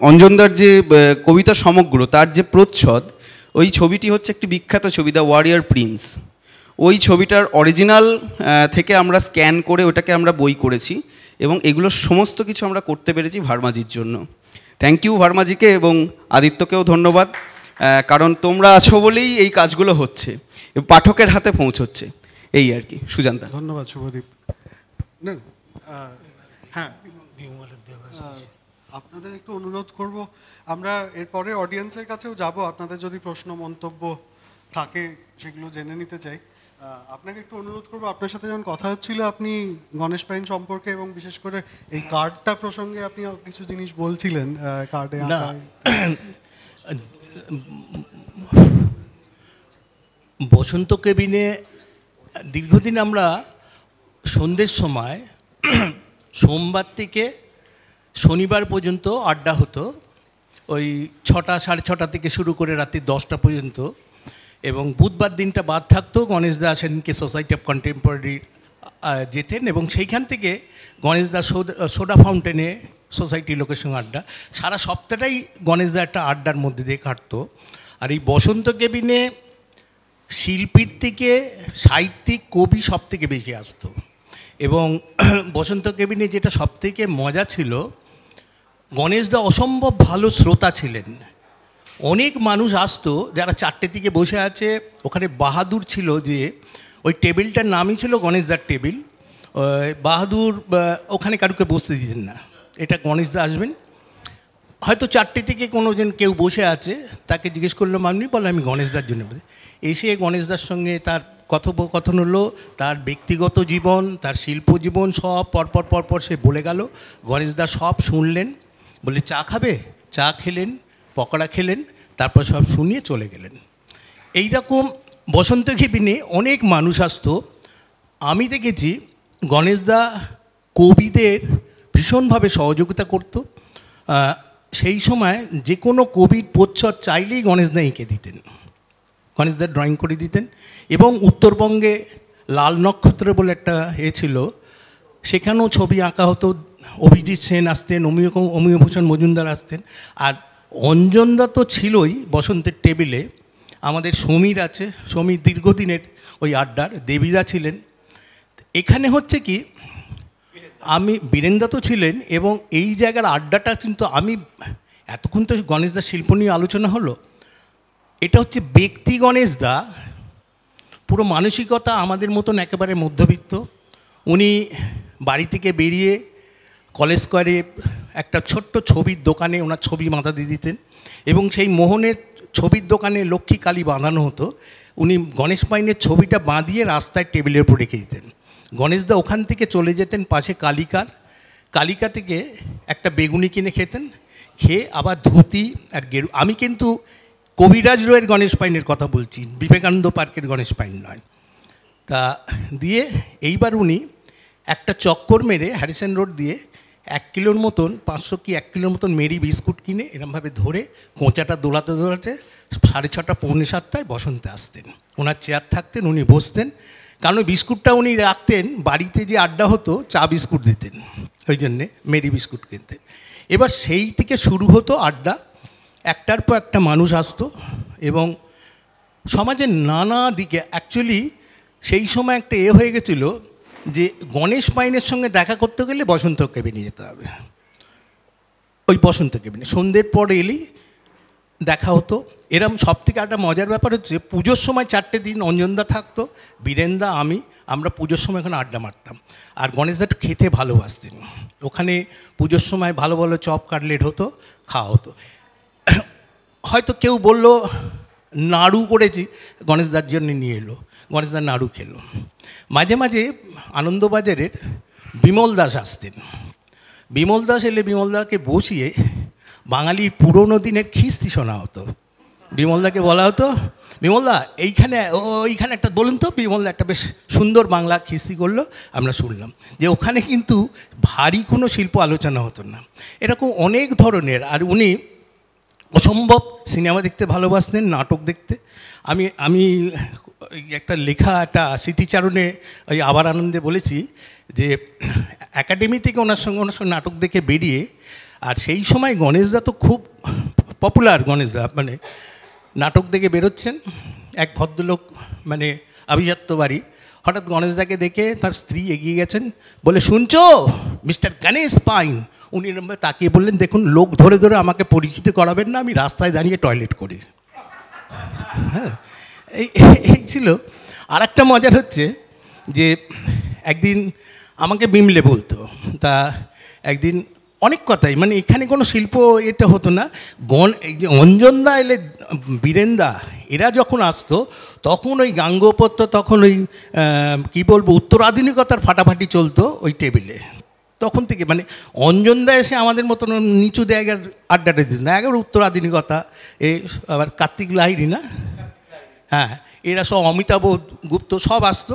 অঞ্জনদার যে কবিতা সমগ্র, তার যে প্রচ্ছদ, ওই ছবিটি হচ্ছে একটি বিখ্যাত ছবি, দ্য ওয়ারিয়ার প্রিন্স। ওই ছবিটার অরিজিনাল থেকে আমরা স্ক্যান করে ওটাকে আমরা বই করেছি, এবং এগুলো সমস্ত কিছু আমরা করতে পেরেছি ভার্মাজির জন্য। থ্যাংক ইউ ভার্মাজিকে, এবং আদিত্যকেও ধন্যবাদ, কারণ তোমরা আছো বলেই এই কাজগুলো হচ্ছে, পাঠকের হাতে পৌঁছচ্ছে, এই আর কি। সুজানদা। ধন্যবাদ শুভদীপ। না হ্যাঁ, আপনাদের একটু অনুরোধ করব, আমরা এরপরে অডিয়েন্সের কাছেও যাব, আপনাদের যদি প্রশ্ন মন্তব্য থাকে সেগুলো জেনে নিতে চাই। আপনাকে একটু অনুরোধ করবো, আপনার সাথে যখন কথা হচ্ছিল আপনি গণেশ পাইন সম্পর্কে এবং বিশেষ করে এই কার্ডটা প্রসঙ্গে আপনি কিছু জিনিস বলছিলেন। কার্ডে না, বসন্ত কেবিনে দীর্ঘদিন আমরা সন্ধ্যের সময় সোমবার থেকে শনিবার পর্যন্ত আড্ডা হতো, ওই 6টা, 6:30 থেকে শুরু করে রাত্রি 10টা পর্যন্ত, এবং বুধবার দিনটা বাদ থাকতো। গণেশদা সেদিনকে সোসাইটি অফ কন্টেম্পোরারি যেতেন, এবং সেইখান থেকে গণেশদা সোডা ফাউন্টেনে সোসাইটির লোকের সঙ্গে আড্ডা, সারা সপ্তাহটাই গণেশদা একটা আড্ডার মধ্যে দিয়ে কাটতো। আর এই বসন্ত কেবিনে শিল্পীর থেকে সাহিত্যিক, কবি সব থেকে বেশি আসতো, এবং বসন্ত কেবিনে যেটা সব থেকে মজা ছিল, গণেশদা অসম্ভব ভালো শ্রোতা ছিলেন। অনেক মানুষ আসতো যারা 4টে থেকে বসে আছে, ওখানে বাহাদুর ছিল, যে ওই টেবিলটার নামই ছিল গণেশদার টেবিল। বাহাদুর ওখানে কারুকে বসতে দিতেন না, এটা গণেশদা আসবেন, হয়তো 4টে থেকে কোনো জন কেউ বসে আছে, তাকে জিজ্ঞেস করলাম আপনি, বলে আমি গণেশদার জন্য। এসে গণেশদার সঙ্গে তার কথোপকথন হলো, তার ব্যক্তিগত জীবন, তার শিল্প জীবন সব পরপর সে বলে গেল। গণেশদা সব শুনলেন, বলে চা খাবে, চা খেলেন, পকোড়া খেলেন, তারপর সব শুনিয়ে চলে গেলেন। এইরকম বসন্ত কেবিনে অনেক মানুষ আসতো। আমি দেখেছি গণেশদা কবিদের ভীষণভাবে সহযোগিতা করত। সেই সময় যে কোনো কবির প্রচ্ছদ চাইলেই গণেশদা এঁকে দিতেন, গণেশদা ড্রয়িং করে দিতেন। এবং উত্তরবঙ্গে লাল নক্ষত্র বলে একটা ছিল, সেখানেও ছবি আঁকা হতো। অভিজিৎ সেন আসতেন, অমিয়ভূষণ মজুমদার আসতেন, আর অঞ্জনদা তো ছিলই বসন্তের টেবিলে। আমাদের সমীর আছে, সমীর দীর্ঘদিনের ওই আড্ডার, দেবীদা ছিলেন। এখানে হচ্ছে কি, আমি বীরেন্দা তো ছিলেন, এবং এই জায়গার আড্ডাটা কিন্তু আমি এতক্ষণ তো গণেশদার শিল্প নিয়ে আলোচনা হলো, এটা হচ্ছে ব্যক্তি গণেশদা, পুরো মানসিকতা আমাদের মতন একেবারে মধ্যবিত্ত। উনি বাড়ি থেকে বেরিয়ে কলেজ স্কোয়ারে একটা ছোট্ট ছবির দোকানে ওনার ছবি বাঁধা দিয়ে দিতেন, এবং সেই মোহনের ছবির দোকানে লক্ষ্মী কালী বাঁধানো হতো, উনি গণেশ মাইনের ছবিটা বাঁধিয়ে রাস্তায় টেবিলের উপর রেখে দিতেন। গণেশদা ওখান থেকে চলে যেতেন পাশে কালিকা থেকে একটা বেগুনি কিনে খেতেন, খেয়ে আবার ধুতি আর গেরু। আমি কিন্তু কবিরাজ রয়ের গণেশ পাইনের কথা বলছি, বিবেকানন্দ পার্কের গণেশ পাইন নয়। তা দিয়ে এইবার উনি একটা চক্কর মেরে হ্যারিসন রোড দিয়ে 1 কিলোর মতন 500 কি 1 কিলোর মতন মেরি বিস্কুট কিনে এরমভাবে ধরে কোঁচাটা দোলাতে 6:30 পৌনে 7টায় বসন্তে আসতেন। ওনার চেয়ার থাকতেন, উনি বসতেন, কারণ বিস্কুটটা উনি রাখতেন বাড়িতে, যে আড্ডা হতো চা বিস্কুট দিতেন, ওই জন্যে মেরি বিস্কুট কিনতেন। এবার সেই থেকে শুরু হতো আড্ডা, একটার পর একটা মানুষ আসতো, এবং সমাজের নানা দিকে অ্যাকচুয়ালি সেই সময় একটা হয়ে গেছিলো যে গণেশ পাইনের সঙ্গে দেখা করতে গেলে বসন্ত কেবিনে যেতে হবে। ওই বসন্ত কেবিনে সন্ধ্যের পর এলেই দেখা হতো। এরম সব থেকে একটা মজার ব্যাপার হচ্ছে, পুজোর সময় 4টে দিন অঞ্জনদা থাকতো, বীরেনদা, আমরা পুজোর সময় ওখানে আড্ডা মারতাম। আর গণেশদা একটু খেতে ভালোবাসতেন, ওখানে পুজোর সময় ভালো ভালো চপ কাটলেট হতো, খাওয়া হতো। হয়তো কেউ বললো নাড়ু করেছি, গণেশদার জন্য নিয়ে এলো, গণেশদার নাড়ু খেলো। মাঝে মাঝে আনন্দবাজারের বিমল দাস আসতেন, বিমল দাস এলে বিমলদাকে বসিয়ে বাঙালির পুরনো দিনের খিস্তি শোনা হতো। বিমলদাকে বলা হতো, বিমলদা ওইখানে একটা বলুন তো। বিমলদা একটা বেশ সুন্দর বাংলা খিস্তি করলো, আমরা শুনলাম। যে ওখানে কিন্তু ভারী কোনো শিল্প আলোচনা হতো না, এরকম অনেক ধরনের। আর উনি অসম্ভব সিনেমা দেখতে ভালোবাসতেন, নাটক দেখতে। আমি একটা লেখা, একটা স্মৃতিচারণে ওই আবার আনন্দে বলেছি যে একাডেমি থেকে ওনার সঙ্গে নাটক দেখে বেরিয়ে, আর সেই সময় গণেশদা তো খুব পপুলার, গণেশদা মানে নাটক দেখে বেরোচ্ছেন, এক ভদ্রলোক মানে আভিজাত্য বাড়ি, হঠাৎ গণেশদাকে দেখে তার স্ত্রী এগিয়ে গেছেন, বলে, শুনছো মিস্টার গণেশ পাইন? উনি তাকিয়ে বললেন, দেখুন লোক ধরে ধরে আমাকে পরিচিত করাবেন না, আমি রাস্তায় দাঁড়িয়ে টয়লেট করি। হ্যাঁ, এই ছিল। আর একটা মজার হচ্ছে যে একদিন আমাকে বিমলে বলতো, তা একদিন অনেক কথাই, মানে এখানে কোনো শিল্প এটা হতো না। এই যে অঞ্জনদা এলে, বীরেনদা, এরা যখন আসতো তখন ওই গাঙ্গোপত্য, তখন ওই কী বলবো, উত্তরাধুনিকতার ফাটাফাটি চলতো ওই টেবিলে। তখন থেকে মানে অঞ্জনদা এসে আমাদের মতন নিচু জায়গার আড্ডাটা দিত না, একবার উত্তরাধুনিকতা। আবার কার্তিক লাহিড়ী না, হ্যাঁ, এরা সব অমিতাভ গুপ্ত সব আসতো,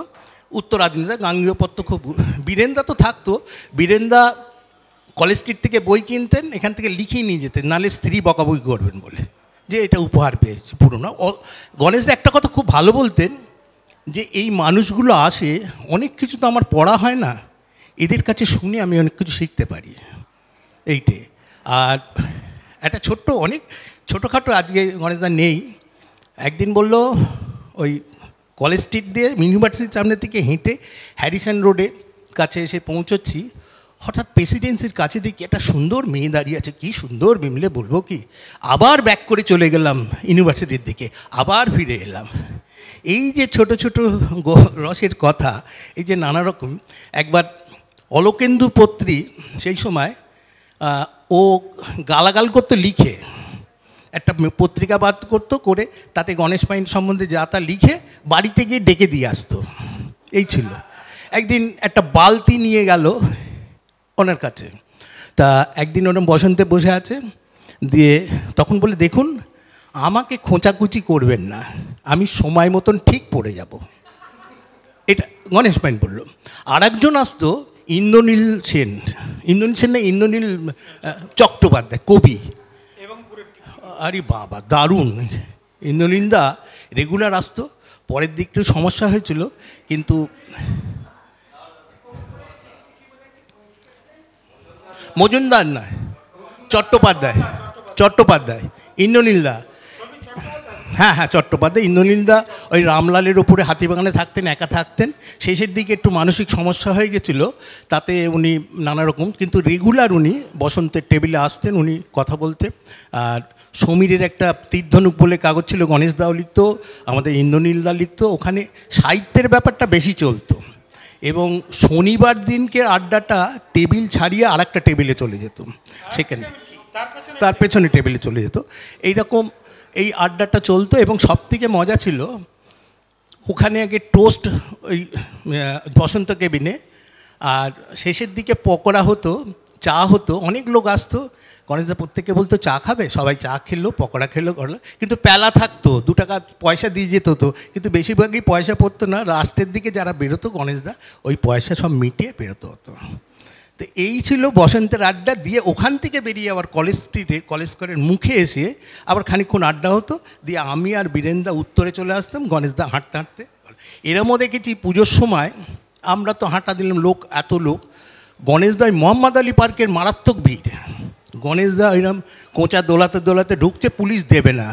উত্তরাধুনিকতা, গাঙ্গেয়পত্য খুব। বীরেনদা তো থাকতো, বীরেনদা কলেজ স্ট্রিট থেকে বই কিনতেন, এখান থেকে লিখিয়ে নিয়ে যেতেন, নাহলে স্ত্রী বকাবকি করবেন বলে, যে এটা উপহার পেয়েছি পুরোনো। গণেশদা একটা কথা খুব ভালো বলতেন, যে এই মানুষগুলো আসে, অনেক কিছু তো আমার পড়া হয় না, এদের কাছে শুনে আমি অনেক কিছু শিখতে পারি, এইটে। আর একটা অনেক ছোটোখাটো, আজকে গণেশদা নেই, একদিন বলল ওই কলেজ স্ট্রিট দিয়ে ইউনিভার্সিটির সামনে থেকে হেঁটে হ্যারিসন রোডে কাছে এসে পৌঁছচ্ছি, হঠাৎ প্রেসিডেন্সির কাছে দেখি একটা সুন্দর মেয়ে দাঁড়িয়ে আছে, কি সুন্দর বিমলে বলবো কি। আবার ব্যাক করে চলে গেলাম ইউনিভার্সিটির দিকে, আবার ফিরে এলাম। এই যে ছোট ছোট রসের কথা, এই যে নানা রকম। একবার অলোকেন্দু পত্রী সেই সময় ও গালাগাল করতো লিখে, একটা পত্রিকা বাদ করতো, করে তাতে গণেশ পাইন সম্বন্ধে যা তা লিখে বাড়িতে গিয়ে ডেকে দিয়ে আসতো, এই ছিল। একদিন একটা বালতি নিয়ে গেল ওনার কাছে, তা একদিন ওরম বসন্তে বসে আছে, দিয়ে তখন বলে, দেখুন আমাকে খোঁচাকুচি করবেন না, আমি সময় মতন ঠিক পড়ে যাব, এটা গণেশ পাইন বলল। আর একজন আসতো, ইন্দ্রনীল সেন না, ইন্দ্রনীল চট্টোপাধ্যায়, কবি। আরে বাবা দারুণ, ইন্দ্রনীলদা রেগুলার আসতো। পরের দিকটা সমস্যা হয়েছিল, কিন্তু মজুমদার নয়, চট্টোপাধ্যায়, ইন্দ্রনীলদা। হ্যাঁ হ্যাঁ, চট্টোপাধ্যায়। ইন্দ্রনীলদা ওই রামলালের ওপরে হাতিবাগানে থাকতেন, একা থাকতেন। শেষের দিকে একটু মানসিক সমস্যা হয়ে গেছিলো, তাতে উনি নানা রকম, কিন্তু রেগুলার উনি বসন্তের টেবিলে আসতেন, উনি কথা বলতে। আর সমীরের একটা তীরধনুক বলে কাগজ ছিল, গণেশ দাও লিখতো, আমাদের ইন্দ্রনীলদা লিখতো। ওখানে সাহিত্যের ব্যাপারটা বেশি চলতো, এবং শনিবার দিনকে আড্ডাটা টেবিল ছাড়িয়ে আর একটা টেবিলে চলে যেত, সেখানে তার পেছনে টেবিলে চলে যেত। এইরকম এই আড্ডাটা চলতো। এবং সবথেকে মজা ছিল ওখানে আগে টোস্ট ওই বসন্ত কেবিনে, আর শেষের দিকে পকোড়া হতো, চা হতো, অনেক লোক আসতো। গণেশদা প্রত্যেককে বলতো চা খাবে, সবাই চা খেললো, পকোড়া খেললো, করলো, কিন্তু প্যালা থাকতো, 2 টাকা পয়সা দিয়ে যেত তো, কিন্তু বেশিরভাগই পয়সা পড়তো না। লাস্টের দিকে যারা বেরোতো গণেশদা ওই পয়সা সব মিটিয়ে বেরোতে হতো। তো এই ছিল বসন্তের আড্ডা। দিয়ে ওখান থেকে বেরিয়ে আবার কলেজ স্ট্রিটে, কলেজ স্কোয়ারের মুখে এসে আবার খানিকক্ষণ আড্ডা হতো। দিয়ে আমি আর বীরেনদা উত্তরে চলে আসতাম, গণেশদা হাঁটতে হাঁটতে। এরমও দেখেছি পুজোর সময় আমরা তো হাঁটা দিলাম, লোক এত লোক, গণেশদা মোহাম্মদ আলী পার্কের মারাত্মক ভিড়। গণেশদা এরম কোঁচা দোলাতে দোলাতে ঢুকছে, পুলিশ দেবে না,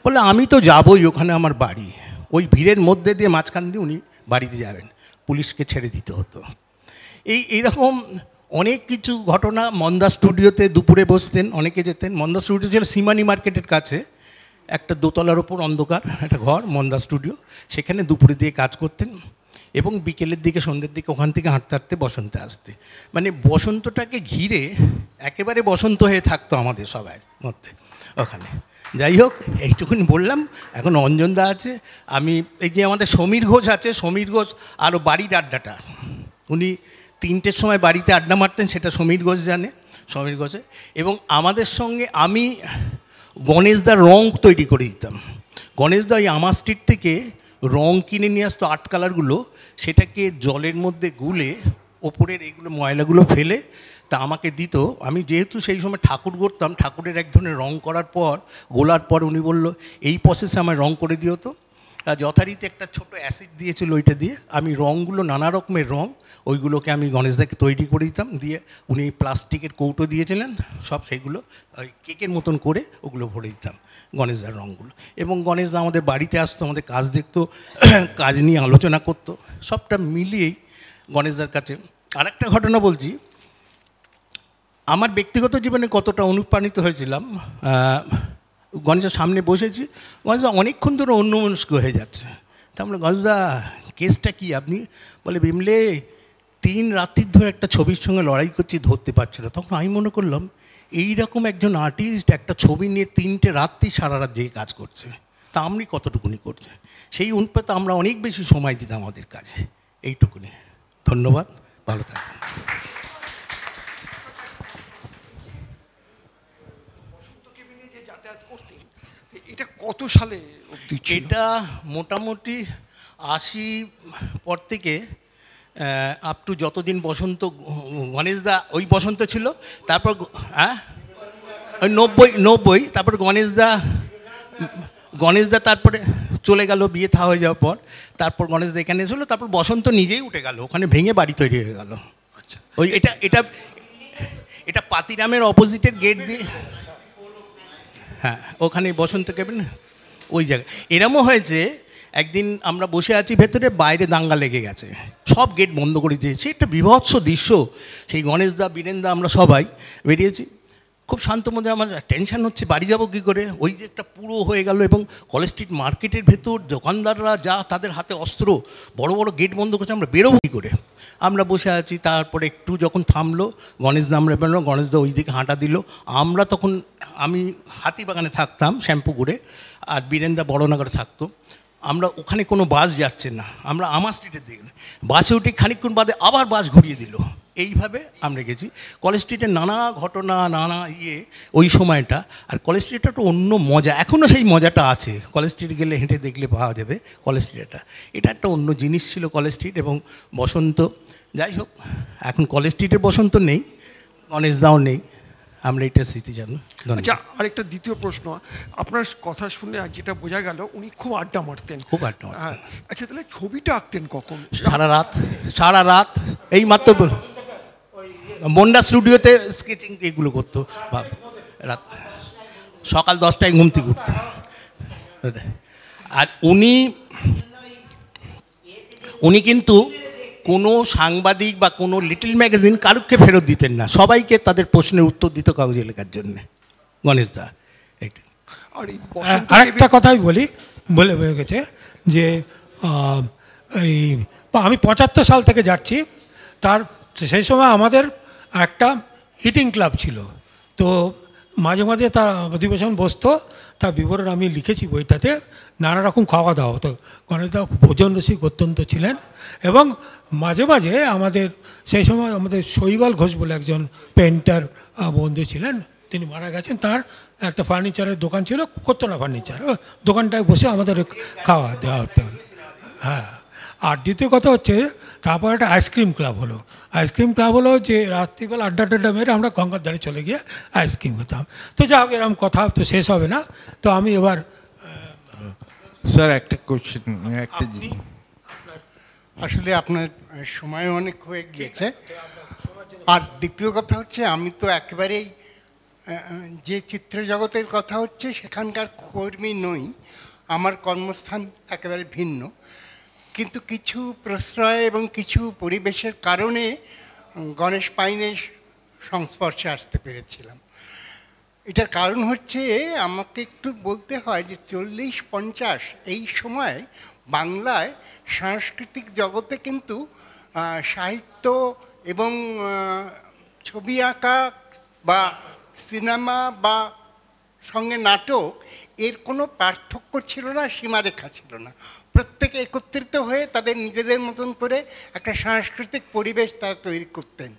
বলে আমি তো যাবই, ওখানে আমার বাড়ি। ওই ভিড়ের মধ্যে দিয়ে মাঝখান দিয়ে উনি বাড়িতে যাবেন, পুলিশকে ছেড়ে দিতে হতো। এইরকম অনেক কিছু ঘটনা। মন্দা স্টুডিওতে দুপুরে বসতেন, অনেকে যেতেন। মন্দা স্টুডিও ছিল সীমানি মার্কেটের কাছে, একটা দোতলার ওপর অন্ধকার একটা ঘর, মন্দা স্টুডিও। সেখানে দুপুরে দিয়ে কাজ করতেন, এবং বিকেলের দিকে সন্ধ্যের দিকে ওখান থেকে হাঁটতে হাঁটতে বসন্তে আসতে। মানে বসন্তটাকে ঘিরে একেবারে বসন্ত হয়ে থাকতো আমাদের সবার মধ্যে ওখানে। যাই হোক, এইটুকুনি বললাম। এখন অঞ্জনদা আছে, আমি এই যে আমাদের সমীর ঘোষ আছে, সমীর ঘোষ আরও বাড়ির আড্ডাটা, উনি 3টের সময় বাড়িতে আড্ডা মারতেন, সেটা সমীর ঘোষ জানে, সমীর ঘোষে। এবং আমাদের সঙ্গে আমি গণেশদার রং তৈরি করে দিতাম। গণেশদা ওই আমার স্ট্রিট থেকে রং কিনে নিয়ে আসতো, আর্ট কালারগুলো, সেটাকে জলের মধ্যে গুলে ওপরের এইগুলো ময়লাগুলো ফেলে তা আমাকে দিত। আমি যেহেতু সেই সময় ঠাকুর গড়তাম, ঠাকুরের এক ধরনের রং করার পর, গোলার পর উনি বলল এই প্রসেসে আমার রং করে দিও তো। যথারীতি একটা ছোট অ্যাসিড দিয়েছিল, ওইটা দিয়ে আমি রঙগুলো, নানা রকমের রঙ, ওইগুলোকে আমি গণেশদাকে তৈরি করে দিতাম। দিয়ে উনি প্লাস্টিকের কৌটো দিয়েছিলেন, সব সেইগুলো ওই কেকের মতন করে ওগুলো ভরে দিতাম গণেশদার রঙগুলো। এবং গণেশদা আমাদের বাড়িতে আসতো, আমাদের কাজ দেখতো, কাজ নিয়ে আলোচনা করতো, সবটা মিলিয়েই গণেশদার কাছে। আরেকটা ঘটনা বলছি, আমার ব্যক্তিগত জীবনে কতটা অনুপ্রাণিত হয়েছিলাম। গণেশের সামনে বসেছি, গণেশদা অনেকক্ষণ ধরে অন্যমনস্ক হয়ে যাচ্ছে। তা আমরা, গণেশদা কেসটা কি? আপনি বলে, বিমলে 3 রাত্রির ধরে একটা ছবির সঙ্গে লড়াই করছি, ধরতে পারছি না। তখন আমি মনে করলাম এইরকম একজন আর্টিস্ট একটা ছবি নিয়ে 3টে রাত্রি সারা রাত যেয়ে কাজ করছে, তা আপনি কতটুকুনি করছে। সেই অনুপাতে আমরা অনেক বেশি সময় দিতাম আমাদের কাজে। এইটুকুনি, ধন্যবাদ, ভালো থাকবেন। এটা কত সালে অবধি ছিল? এটা মোটামুটি 80 পর থেকে আপ টু যতদিন বসন্ত, গণেশদা ওই বসন্ত ছিল, তারপর হ্যাঁ ওই 90, তারপর গণেশদা তারপরে চলে গেল বিয়ে থা হয়ে যাওয়ার পর। তারপর গণেশদা এখানে এসেছিলো, তারপর বসন্ত নিজেই উঠে গেল, ওখানে ভেঙে বাড়ি তৈরি হয়ে গেল। আচ্ছা, ওই এটা পাতিরামের অপোজিটের গেট দিয়ে, হ্যাঁ ওখানে বসন্ত কেবিন ওই জায়গায়। এরমও হয়েছে একদিন আমরা বসে আছি ভেতরে, বাইরে দাঙ্গা লেগে গেছে, সব গেট বন্ধ করে দিয়েছে। একটা বিভৎস দৃশ্য। সেই গণেশদা, বীরেনদা, আমরা সবাই বেরিয়েছি, খুব শান্ত মধ্যে। আমার টেনশন হচ্ছে বাড়ি যাবো কী করে। ওই যে একটা পুরো হয়ে গেল, এবং কলেজ স্ট্রিট মার্কেটের ভেতর দোকানদাররা যা, তাদের হাতে অস্ত্র, বড় বড় গেট বন্ধ করছে, আমরা বেরোবো কী করে। আমরা বসে আছি, তারপরে একটু যখন থামলো, গণেশদা আমরা বেরোনো, গণেশদা ওই দিকে হাঁটা দিল। আমরা তখন, আমি হাতিবাগানে থাকতাম শ্যাম্পুকুরে, আর বীরেনদা বড়নগরে থাকতো। আমরা ওখানে কোনো বাস যাচ্ছে না, আমরা আমার স্ট্রিটের দিকে বাসে উঠে খানিকক্ষণ বাদে আবার বাস ঘুরিয়ে দিল। এইভাবে আমরা গেছি। কলেজ স্ট্রিটের নানা ঘটনা, নানা ওই সময়টা। আর কলেজ স্ট্রিটটা তো অন্য মজা, এখনও সেই মজাটা আছে। কলেজ স্ট্রিট গেলে হেঁটে দেখলে পাওয়া যাবে কলেজ স্ট্রিটটা। এটা একটা অন্য জিনিস ছিল কলেজ স্ট্রিট এবং বসন্ত। যাই হোক, এখন কলেজ স্ট্রিটের বসন্ত নেই, গণেশদাও নেই, আমরা এটা স্মৃতি জানি। আচ্ছা, আরেকটা দ্বিতীয় প্রশ্ন, আপনার কথা শুনে যেটা বোঝা গেল উনি খুব আড্ডা মারতেন। খুব আড্ডা মারতেন। হ্যাঁ, আচ্ছা, তাহলে ছবিটা আঁকতেন কখন? সারা রাত এই মাত্র মন্ডা স্টুডিওতে স্কেচিং এগুলো করতো। রাত সকাল 10টায় ঘুম থেকে উঠতো, আর উনি কিন্তু কোনো সাংবাদিক বা কোনো লিটল ম্যাগাজিন কারুকে ফেরত দিতেন না, সবাইকে তাদের প্রশ্নের উত্তর দিত কাগজে লেখার জন্যে। গণেশ দা এটা। আর এই বসন্ত আরেকটা কথাই বলে গেছে যে এই আমি 75 সাল থেকে যাচ্ছি, সেই সময় আমাদের একটা ইটিং ক্লাব ছিল, তো মাঝে মাঝে তার অধিবেশন বসতো, তার বিবরণ আমি লিখেছি বইটাতে। নানা রকম খাওয়া দাওয়া হতো। গণেশদা ভোজন রসিক অত্যন্ত ছিলেন, এবং মাঝে মাঝে সেই সময় আমাদের শৈবাল ঘোষ বলে একজন পেন্টার বন্ধু ছিলেন, তিনি মারা গেছেন। তার একটা ফার্নিচারের দোকান ছিল, কোত্তনা ফার্নিচার, দোকানটায় বসে আমাদের খাওয়া দেওয়া হতো। হ্যাঁ, আর দ্বিতীয় কথা হচ্ছে তারপর একটা আইসক্রিম ক্লাব হলো। আইসক্রিম ক্লাব হলো যে রাত্রিবেলা আড্ডা টাড্ডা মেরে আমরা গঙ্গার ধারে চলে গিয়ে আইসক্রিম খেতাম। তো যা হোক, এরকম কথা তো শেষ হবে না। তো আমি এবার স্যার একটা কোশ্চেন, একটা আসলে আপনার সময় অনেক হয়ে গিয়েছে। আর দ্বিতীয় কথা হচ্ছে, আমি তো একেবারেই যে চিত্র জগতের কথা হচ্ছে সেখানকার কর্মী নই, আমার কর্মস্থান একেবারে ভিন্ন। কিন্তু কিছু প্রশ্রয় এবং কিছু পরিবেশের কারণে গণেশ পাইনের সংস্পর্শে আসতে পেরেছিলাম। এটার কারণ হচ্ছে, আমাকে একটু বলতে হয় যে 40-50 এই সময় বাংলায় সাংস্কৃতিক জগতে কিন্তু সাহিত্য এবং ছবি আঁকা বা সিনেমা বা সঙ্গে নাটক এর কোনো পার্থক্য ছিল না, সীমারেখা ছিল না। প্রত্যেকে একত্রিত হয়ে তাদের নিজেদের মতন করে একটা সাংস্কৃতিক পরিবেশ তারা তৈরি করতেন।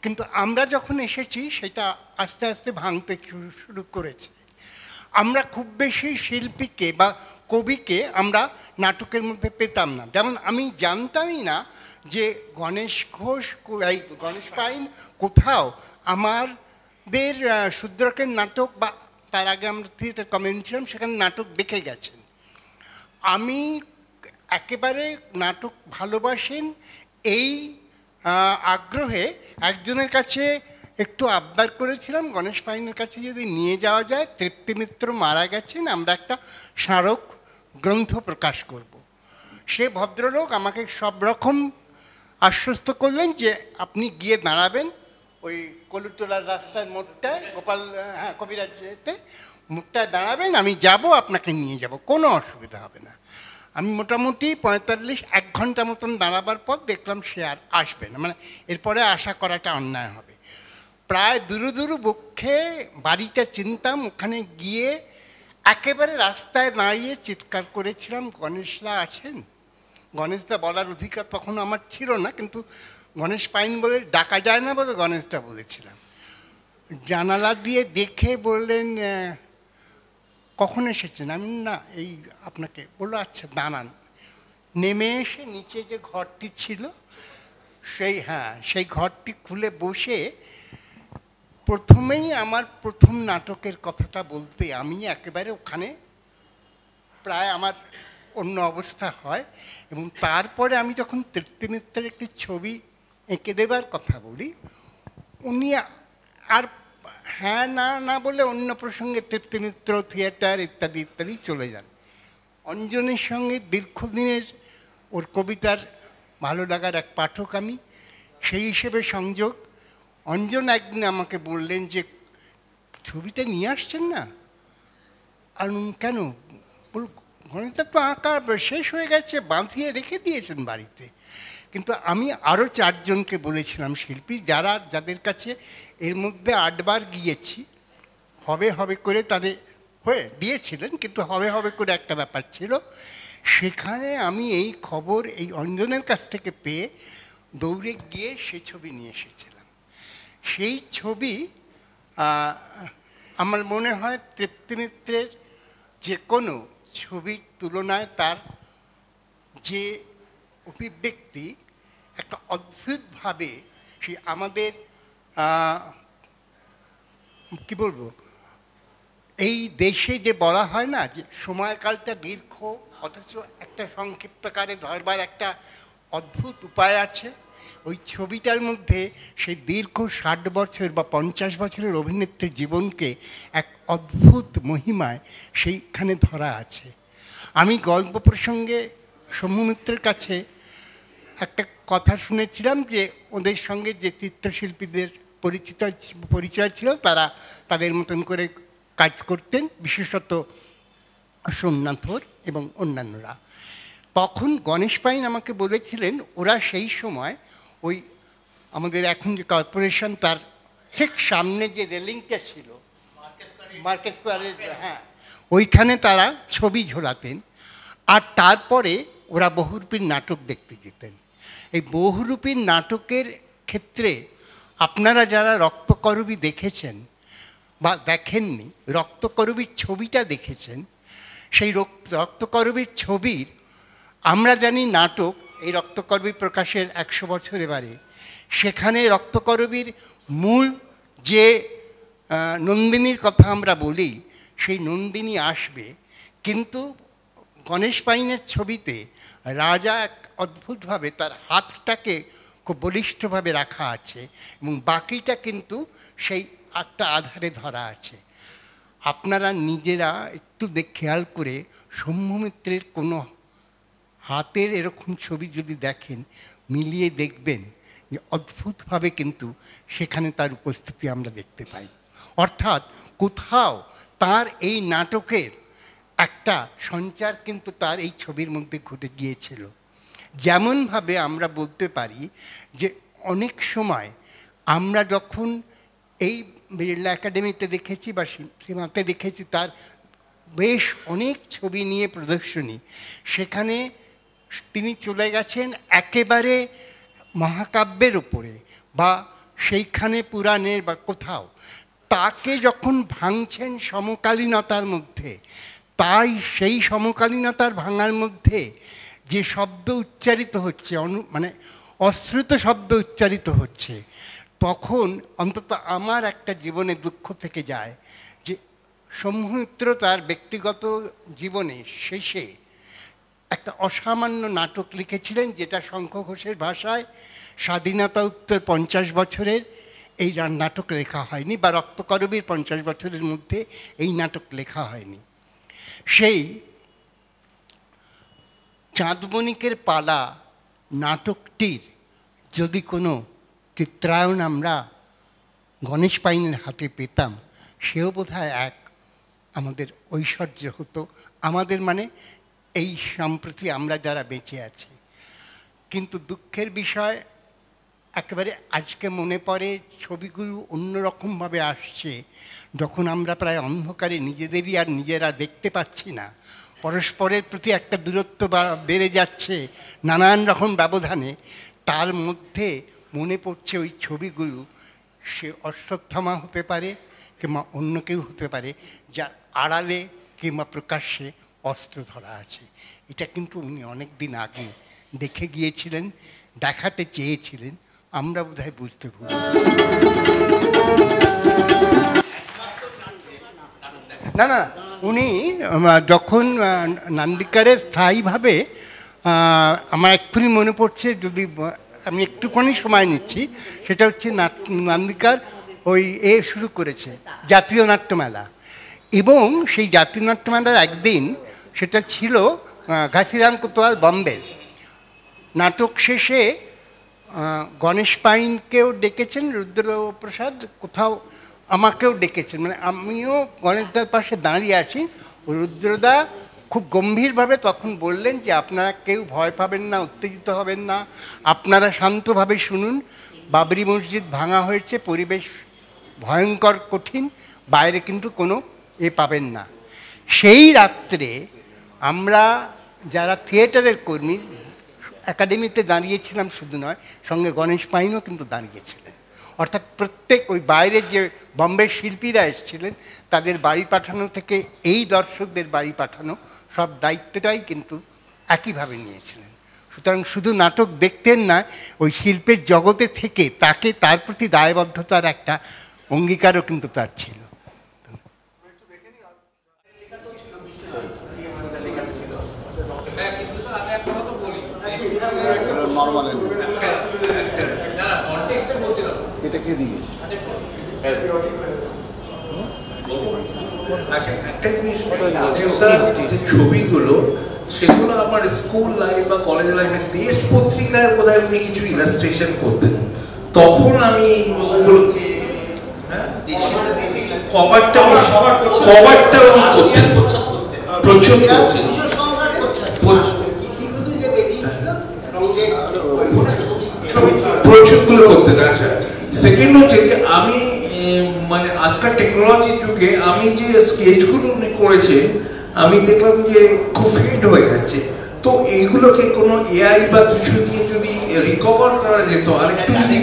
কিন্তু আমরা যখন এসেছি সেটা আস্তে আস্তে ভাঙতে শুরু করেছে। আমরা খুব বেশি শিল্পীকে বা কবিকে আমরা নাটকের মধ্যে পেতাম না। যেমন আমি জানতামই না যে গণেশ ঘোষ, এই গণেশ পাইন কোথাও আমাদের শূদ্রকের নাটক, বা তার আগে আমরা থিয়েটার কমিউনিটি ছিলাম, সেখানে নাটক দেখে গেছেন। আমি একেবারে নাটক ভালোবাসেন এই আগ্রহে একজনের কাছে একটু আবদার করেছিলাম, গণেশ পাইনের কাছে যদি নিয়ে যাওয়া যায়, তৃপ্তি মিত্র মারা গেছেন, আমরা একটা স্মারক গ্রন্থ প্রকাশ করব। সে ভদ্রলোক আমাকে সব রকম আশ্বস্ত করলেন যে আপনি গিয়ে দাঁড়াবেন ওই কলুতলার রাস্তার মোড়টায়, কবিরাজ যেতে মোড়টায় দাঁড়াবেন, আমি যাব, আপনাকে নিয়ে যাব, কোনো অসুবিধা হবে না। আমি মোটামুটি 45-1 ঘন্টা মতন দাঁড়াবার পর দেখলাম সে আর আসবে না, মানে এরপরে আশা করাটা অন্যায় হবে। প্রায় দুরু বক্ষে বাড়িটা চিনতাম, ওখানে গিয়ে একেবারে রাস্তায় দাঁড়িয়ে চিৎকার করেছিলাম, গণেশদা আছেন? গণেশদা বলার অধিকার তখন আমার ছিল না, কিন্তু গণেশ পাইন বলে ডাকা যায় না বলে গণেশদা বলেছিলাম। জানালা দিয়ে দেখে বললেন, কখন এসেছেন? আমি না, এই আপনাকে। বললো আচ্ছা দাঁড়ান। নেমে এসে নিচে যে ঘরটি ছিল সেই ঘরটি খুলে বসে প্রথমেই আমার প্রথম নাটকের কথাটা বলতে আমি একেবারে ওখানে প্রায় আমার অন্য অবস্থা হয়। এবং তারপরে আমি যখন তৃপ্তি মিত্রের একটি ছবি এঁকে দেবার কথা বলি, উনি আর হ্যাঁ না বলে অন্য প্রসঙ্গে তৃপ্তি মিত্র, থিয়েটার ইত্যাদি ইত্যাদি চলে যান। অঞ্জনের সঙ্গে দীর্ঘদিনের ওর কবিতার ভালো লাগার এক পাঠক আমি, সেই হিসেবে সংযোগ। অঞ্জন একদিন আমাকে বললেন যে ছবিটা নিয়ে আসছেন না? আর কেন? বল গণিতটা তো আঁকা শেষ হয়ে গেছে, বাঁধিয়ে রেখে দিয়েছেন বাড়িতে। কিন্তু আমি আরও 4 জনকে বলেছিলাম, শিল্পী যাদের কাছে এর মধ্যে 8 বার গিয়েছি, হবে করে তাদের হয়ে দিয়েছিলেন, কিন্তু হবে করে একটা ব্যাপার ছিল। সেখানে আমি এই খবর এই অঞ্জনের কাছ থেকে পেয়ে দৌড়ে গিয়ে সেই ছবি নিয়ে এসেছিলাম। সেই ছবি আমার মনে হয় তৃপ্তি মিত্রের যে কোনো ছবির তুলনায় তার যে অভিব্যক্তি একটা অদ্ভুতভাবে সে আমাদের কি বলবো, এই দেশে যে বলা হয় না যে সময়কালটা দীর্ঘ অথচ একটা সংক্ষিপ্তকারে ধরবার একটা অদ্ভুত উপায় আছে, ওই ছবিটার মধ্যে সেই দীর্ঘ 60 বছর বা 50 বছরের অভিনেত্রীর জীবনকে এক অদ্ভুত মহিমায় সেইখানে ধরা আছে। আমি গল্প প্রসঙ্গে সৌম্য মিত্রের কাছে একটা কথা শুনেছিলাম যে ওদের সঙ্গে যে চিত্রশিল্পীদের পরিচয় ছিল তারা তাদের মতন করে কাজ করতেন, বিশেষত সোমনাথর এবং অন্যান্যরা। তখন গণেশ পাইন আমাকে বলেছিলেন ওরা সেই সময় ওই আমাদের এখন যে কর্পোরেশন তার ঠিক সামনে যে রেলিংটা ছিল মার্কেট স্কোয়ারের, হ্যাঁ, ওইখানে তারা ছবি ঝোলাতেন। আর তারপরে ওরা বহুরূপীর নাটক দেখতে যেতেন। এই বহুরূপীর নাটকের ক্ষেত্রে আপনারা যারা রক্তকরবী দেখেছেন বা দেখেননি, রক্তকরবীর ছবিটা দেখেছেন, সেই রক্তকরবীর ছবির আমরা জানি নাটক এই রক্তকরবী প্রকাশের 100 বছর এবারে, সেখানে রক্তকরবীর মূল যে নন্দিনীর কথা আমরা বলি সেই নন্দিনী আসবে, কিন্তু গণেশ পাইনের ছবিতে রাজা এক অদ্ভুতভাবে তার হাতটাকে খুব বলিষ্ঠভাবে রাখা আছে এবং বাকিটা কিন্তু সেই একটা আধারে ধরা আছে। আপনারা নিজেরা একটু খেয়াল করে সৌম্য মিত্রের কোনো হাতের এরকম ছবি যদি দেখেন, মিলিয়ে দেখবেন যে অদ্ভুতভাবে কিন্তু সেখানে তার উপস্থিতি আমরা দেখতে পাই। অর্থাৎ কোথাও তার এই নাটকের একটা সঞ্চার কিন্তু তার এই ছবির মধ্যে ঘটে গিয়েছিল। যেমনভাবে আমরা বলতে পারি যে অনেক সময় আমরা যখন এই বিড়লা একাডেমিতে দেখেছি বা সিনেমাতে দেখেছি তার বেশ অনেক ছবি নিয়ে প্রদর্শনী, সেখানে তিনি চলে গেছেন একেবারে মহাকাব্যের উপরে বা সেইখানে পুরাণের বা কোথাও, তাকে যখন ভাঙছেন সমকালীনতার মধ্যে, তাই সেই সমকালীনতার ভাঙার মধ্যে যে শব্দ উচ্চারিত হচ্ছে, মানে অশ্রুত শব্দ উচ্চারিত হচ্ছে, তখন অন্তত আমার একটা জীবনে দুঃখ থেকে যায় যে সৌম্য মিত্র তার ব্যক্তিগত জীবনে শেষে একটা অসামান্য নাটক লিখেছিলেন, যেটা শঙ্খ ঘোষের ভাষায় স্বাধীনতা উত্তর 50 বছরের এই নাটক লেখা হয়নি, বা রক্তকরবীর 50 বছরের মধ্যে এই নাটক লেখা হয়নি। সেই চাঁদবণিকের পালা নাটকটির যদি কোনো চিত্রায়ণ আমরা গণেশ পাইনের হাতে পেতাম, সেও বোধহয় এক আমাদের ঐশ্বর্য হতো, আমাদের মানে এই সম্প্রতি আমরা যারা বেঁচে আছি। কিন্তু দুঃখের বিষয় একেবারে আজকে মনে পড়ে ছবিগুলো অন্যরকমভাবে আসছে, যখন আমরা প্রায় অন্ধকারে নিজেদেরই আর নিজেরা দেখতে পাচ্ছি না, পরস্পরের প্রতি একটা দূরত্ব বেড়ে যাচ্ছে নানান রকম ব্যবধানে, তার মধ্যে মনে পড়ছে ওই ছবিগুলো সে অশ্বত্থামা হতে পারে কিংবা অন্য কেউ হতে পারে, যার আড়ালে কিংবা প্রকাশ্যে অস্ত্র ধরা আছে। এটা কিন্তু উনি অনেক দিন আগে দেখে গিয়েছিলেন, দেখাতে চেয়েছিলেন, আমরা বোধহয় বুঝতে ভুল। না না, উনি যখন নান্দিকারের স্থায়ীভাবে, আমার এক্ষুনি মনে পড়ছে, যদি আমি একটুখানি সময় নিচ্ছি, সেটা হচ্ছে নান্দিকার ওই শুরু করেছে জাতীয় নাট্যমেলা, এবং সেই জাতীয় নাট্যমেলার একদিন সেটা ছিল ঘাসিরাম কোতোয়াল বম্বের নাটক শেষে গণেশ পাইনকেও ডেকেছেন, রুদ্রপ্রসাদ কোথাও আমাকেও ডেকেছেন, মানে আমিও গণেশদার পাশে দাঁড়িয়ে আছি। রুদ্রদা খুব গম্ভীরভাবে তখন বললেন যে আপনারা কেউ ভয় পাবেন না, উত্তেজিত হবেন না, আপনারা শান্তভাবে শুনুন, বাবরি মসজিদ ভাঙা হয়েছে, পরিবেশ ভয়ঙ্কর কঠিন, বাইরে কিন্তু কোনো পাবেন না। সেই রাত্রে আমরা যারা থিয়েটারের কর্মী একাডেমিতে দাঁড়িয়েছিলাম শুধু নয়, সঙ্গে গণেশ পাইনও কিন্তু দাঁড়িয়েছিলেন। অর্থাৎ প্রত্যেক ওই বাইরের যে বম্বের শিল্পীরা এসেছিলেন তাদের বাড়ি পাঠানো থেকে এই দর্শকদের বাড়ি পাঠানো, সব দায়িত্বটাই কিন্তু একইভাবে নিয়েছিলেন। সুতরাং শুধু নাটক দেখতেন না, ওই শিল্পের জগতে থেকে তাকে তার প্রতি দায়বদ্ধতার একটা অঙ্গীকারও কিন্তু তার ছিল। এটা কে দিয়েছে? আচ্ছা একটা জিনিস যে ছবিগুলো সেগুলো আমার স্কুল লাইফ বা কলেজ লাইফে দেশ পত্রিকায় বোধহয় উনি কিছু ইলাস্ট্রেশন করতেন, তখন আমি ওগুলোকে কভারটা উনি করতেন, প্রচ্ছদ করতেন, প্রচ্ছদগুলো করতেন। আচ্ছা, সেকেন্ড হচ্ছে যে আমি মানে আজকাল টেকনোলজির যুগে আমি যে স্কেচগুলো উনি করেছেন আমি দেখলাম যে খুব ফেড হয়ে যাচ্ছে। তো এইগুলোকে কোনো এআই বা কিছু দিয়ে যদি রিকভার করা যেত আর একটু যদি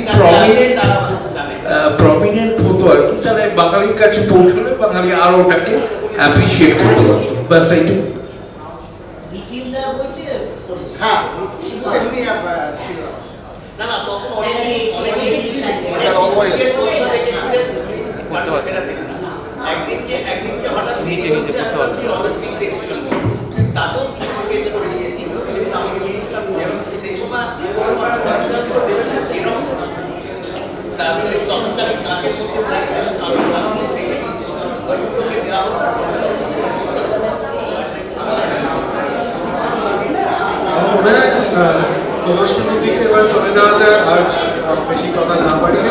প্রমিনেন্ট হতো আর কি, তাহলে বাঙালির কাছে পৌঁছলে বাঙালি আরও ওটাকে অ্যাপ্রিসিয়েট করতে পারতো। ব্যাস এইটুকু। প্রদর্শনীর দিকে এবার চলে যাওয়া যায়, আর বেশি কথা না বাড়িয়ে